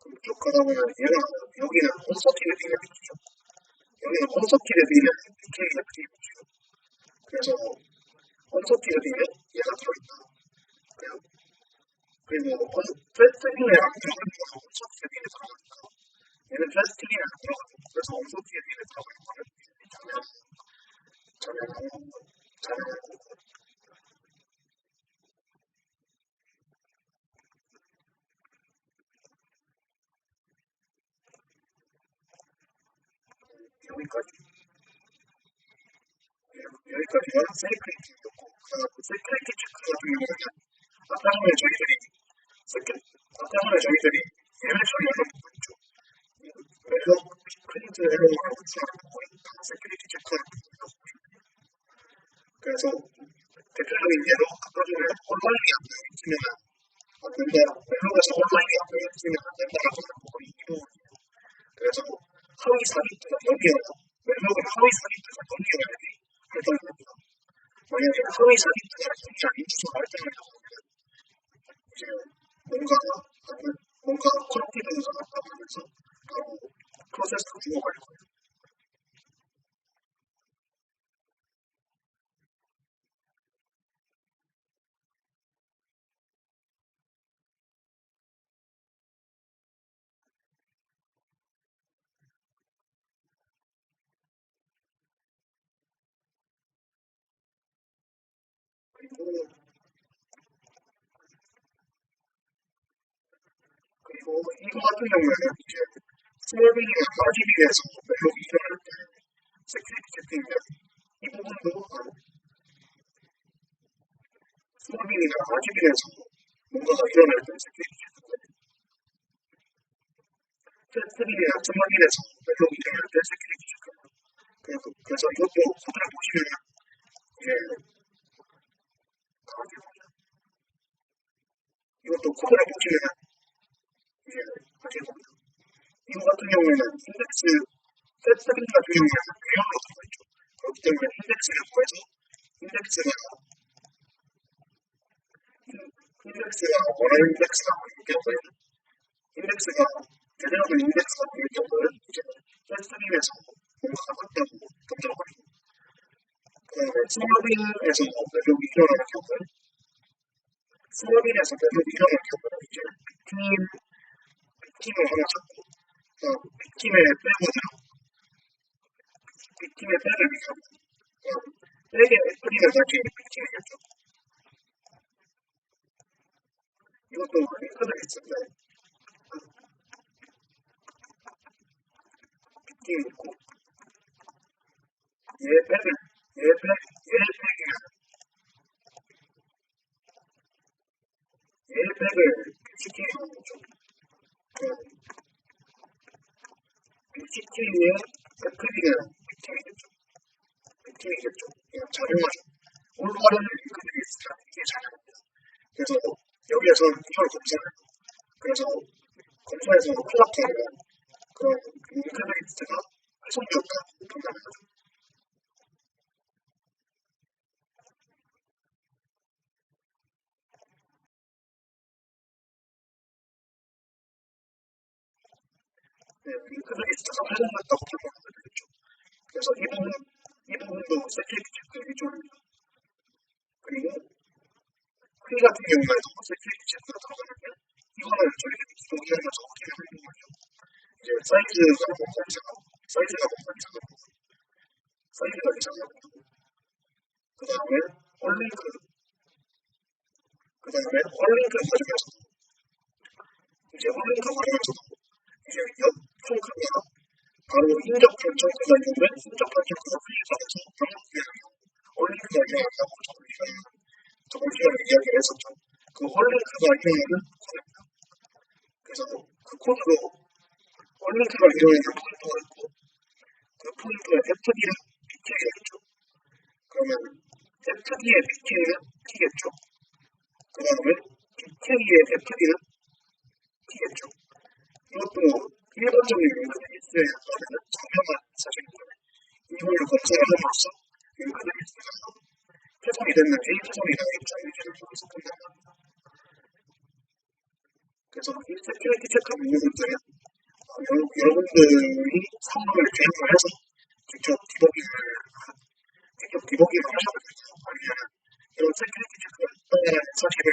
그럼 쭉 가다 보면 얘가 나와요. 여기는 콘서트의 비밀이죠. 여기는 콘서트의 비밀, PK의 비밀이죠. 그래서 언서티드에 얘가 들어있다. 그리고 패스트링에 안 들어가는 거는 언서티드에 들어가니까 얘는 패스트링에 안 들어가고 그래서 언서티드에 들어가 있는 거는 자명하고 여기까지 여기까지가 세이크리티였고 그다음 세이크리티 체크 같은 경우는 아까 전에 저희들이 예외 처리하는 부분 있죠. 그래서 프린트 에러라고 수하는 부분이 다 세큐리티 체크하는 부분이라고 보시면 돼요. 그래서 대표적인 예로 아까 전에 온라인이 안 되어 있으면 안 된다. 멜로에서 온라인이 안 되어 있으면 안 된다라고 하는 부분이 이 부분이에요. 그래서 하위 사기트가 연이어서 멜로가 하위 사기트가 연이어야지 발전이 됩니다. 만약에 하위 사기트가 연이 아닌 주소 발전을 하면 이제 뭔가 커넥티브가 나타나고 하면서 바로 프로세스가 죽어갈 거예요. 그리고 이거 같은 경우에는 이제 스몰빈이나 RGB에서 멜로 이전할 때 세큐리티 채팅이면 이 부분도 바로 스몰빈이나 RGB에서 뭔가가 일어날 때 세큐리티 채팅을 패스트빈이나 점막인에서 멜로 이전할 때 세큐리티 채팅을 그래서 이것도 코드를 보시면 이제 이것도 코드를 보시면 이제 어떻게 보면 이거 같은 경우에는 인덱스 패스트빈 같은 경우에는 유형으로 들어가 있죠. 그렇기 때문에 인덱스를 구해서 인덱스가 원하는 인덱스가 아닌 경우에는 인덱스가 제대로 된 인덱스가 아닌 경우는 이제 패스트빈에서 뭔가가 맞다고 던져버리고 그다음에 스몰빈에서 멜로이 일어나는 경우는 스몰빈에서 멜로이 일어나는 경우는 이제 빅팀을 하나 잡고 빅팀의 백을 위한 백의 애플이를 가진 빅팀이겠죠. 이것도 링크가 있는데 빅팀이 있고 얘백을 빅시팅이라고 하죠. 빅시팅의 애플이는 빅팀이겠죠. 그냥 자료하죠. 올바른 링크들이 있으면 이게 자료입니다. 그래서 여기에서 이걸 검사해요. 그래서 검사에서 클락하면 그런 링크베이스가 훼손되었다고 판단을 하죠. 네, 링크베이스가 훼손됐다고 판단을 되겠죠. 그래서 이 부분도 세큐리티 체크 일종입니다. 그리고 키 같은 경우에도 세큐리티 체크가 들어가는데 이거는 저희들이 기본기하면서 확인을 하는 거죠. 이제 사이즈가 뭔가 이상한 부분, 사이즈가 이상한 부분, 그 다음에 얼링크 과정에서 이제 얼링크 과정에서도 이제 옆 펑크가 바로 인적 결정체가 있는데 인적 결정체가 풀리면서 병역되는 얼링크가 일어난다고 저번 시간에 이야기를 했었죠. 그 얼링크가 일어나는 코드입니다. 그래서 그 코드로 얼링크가 일어나는 포인터가 있고 그 포인터에 FD랑 BT가 있죠. 그러면 FD의 BT는 T겠죠. 그 다음에 BT의 FD는 T겠죠. 이것도 일반적인 링크베이스에 따르는 정명한 사실인데 이걸 검사를 함으로써 링크베이스가 훼손이 됐는지 훼손이 된 입장인지를 보면서 판단합니다. 그래서 이 세큐리티 체크 부분들은 여러분들이 상황을 개입을 해서 직접 디버깅을 하셔도 되고요. 아니면 이런 세큐리티 체크가 있다는 사실을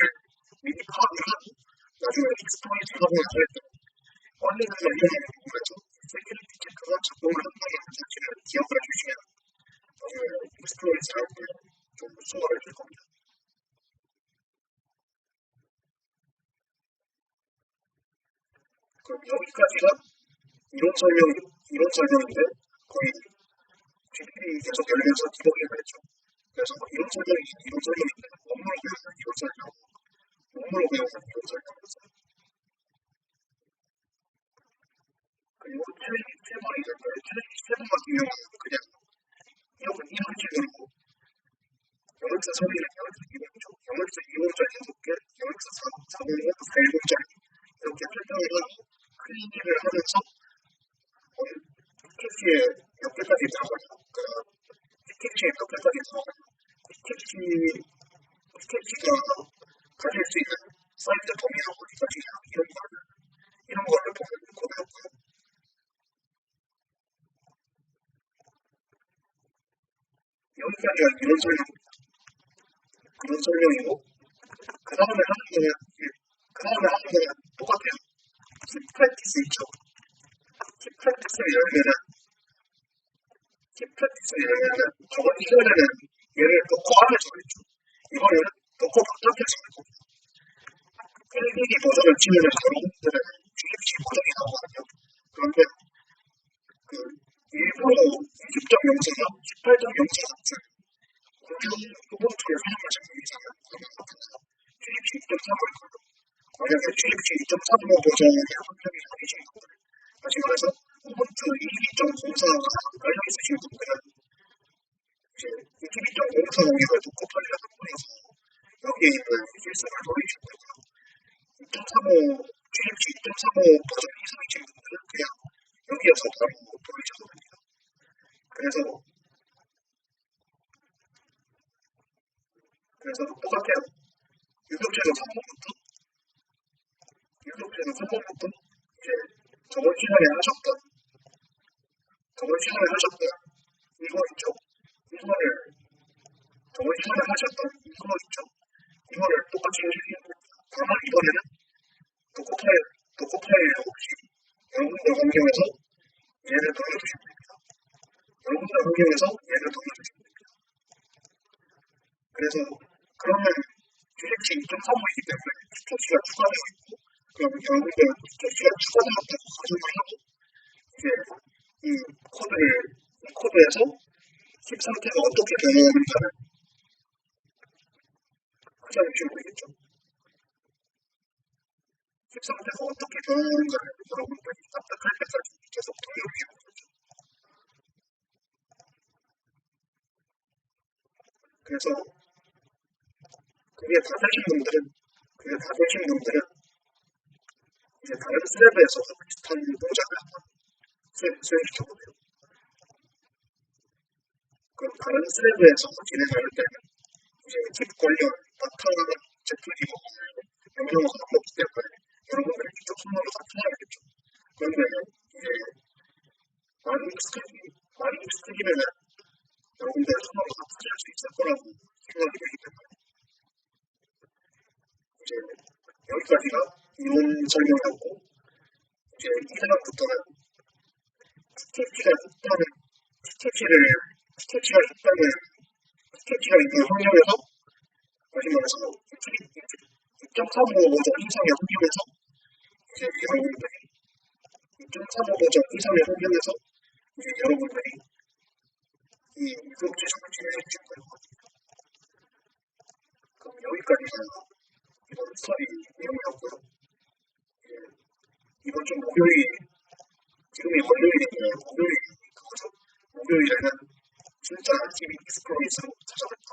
미리 파악을 하고 나중에 익스플로이트 하고 나서 언론에서 이런 부분에서 세큐리티 체크가 작동을 한다는 사실을 기억을 해주시면 나중에 익스플로이트 할 때 좀 수월해질 겁니다. 그럼 여기까지가 이론 설명인데 거의 GDP 계속 열면서 디버깅을 했죠. 그래서 뭐 이론 설명인데 원문을 배우는 이론 설명, 논문을 배우는 이론 설명이었어요. 그리고 트레이닝 세번이 있는데 트레이닝 세번 같은 경우는 그냥 이런 질문이고 영역사 소리는 영역사 2번이죠. 영역사 2번짜리 6개, 영역사 4번은 4일본짜리 이렇게 설정을 하고 클리닉을 하면서 티켓지에 몇 개까지 들어가요. 티켓지에 몇 개까지 들어가요. 티켓지가 가질 수 있는 사이트 범위가 어디까지냐 이런 거를 보면 고등학교요. 여기까지가 이론 설명이고 그 다음에 하는 거는 똑같아요. 킵 프랙티스 있죠. 킵 프랙티스를 열면은 저번 이전에는 얘를 도커 안에서 했죠. 이번에는 도커 바깥에서 할 겁니다. 헬기기 버전을 치면은 여러분들은 GFC 버전이 나오거든요. 그런데 그 일부러 20.04나 18.04 같은 공중 우분투를 사용하신 분이잖아요. 그러면 GFC 2.35일 거예요. 만약에 GFC 2.35 버전이 합격이 아니신 분들, 다시 말해서 우분투 22.04가 깔려 있으신 분들은 이제 22.04 오기가 도커 파일을 확보해서 여기에 있는 필수를 돌리시면 되고요. 2.35 GFC 2.35 버전 이상이신 분들은 그냥 여기에서 바로 돌리셔도 됩니다. 그래서 똑같아요. 유격체는 3번부터 이제 저번 시간에 하셨던 이거 있죠. 저번 시간에 하셨던 이거 있죠. 이거를 똑같이 해주시면 됩니다. 다만 이번에는 도커파일 없이 여러분들 환경에서 얘를 돌려주시면 됩니다. 그래서 그러면 GFC 2.35이기 때문에 스토치가 추가되어 있고 그럼 여러분들 스토치가 추가되었다고 가정을 하고 이제 이 코드에서 칩 상태가 어떻게 변화하는가를 가장 중요하겠죠. 칩 상태가 어떻게 변화하는가를 여러분들이 납득할 때까지 계속 돌려주시면 되죠. 그래서 그게 다 되신 분들은 이제 다른 스랩에서 비슷한 동작을 한번 수행시켜보세요. 그럼 다른 스랩에서 진행할 때는 이제 팁 관련 바탕 제품이 명령어가 없기 때문에 여러분들이 직접 손으로 다 찾아야겠죠. 그런데 이제 많이 익숙해지면은 여러분들 손으로 다 찾을 수 있을 거라고 생각이 되기 때문에 이제 여기까지가 이론 설명이었고 이제 이 사람부터는 스케치가 있는 환경에서 다시 말해서 2.35 버전 이상의 환경에서 이제 여러분들이 2.35 버전 이상의 환경에서 이제 여러분들이 이 유격 지식을 진행해 주실 거예요. 그럼 여기까지가 이번 스터디 내용이었고요. 이번 주 지금이 월요일이고요. 목요일에는 진짜 TV 익스플로이트로 찾아뵙도록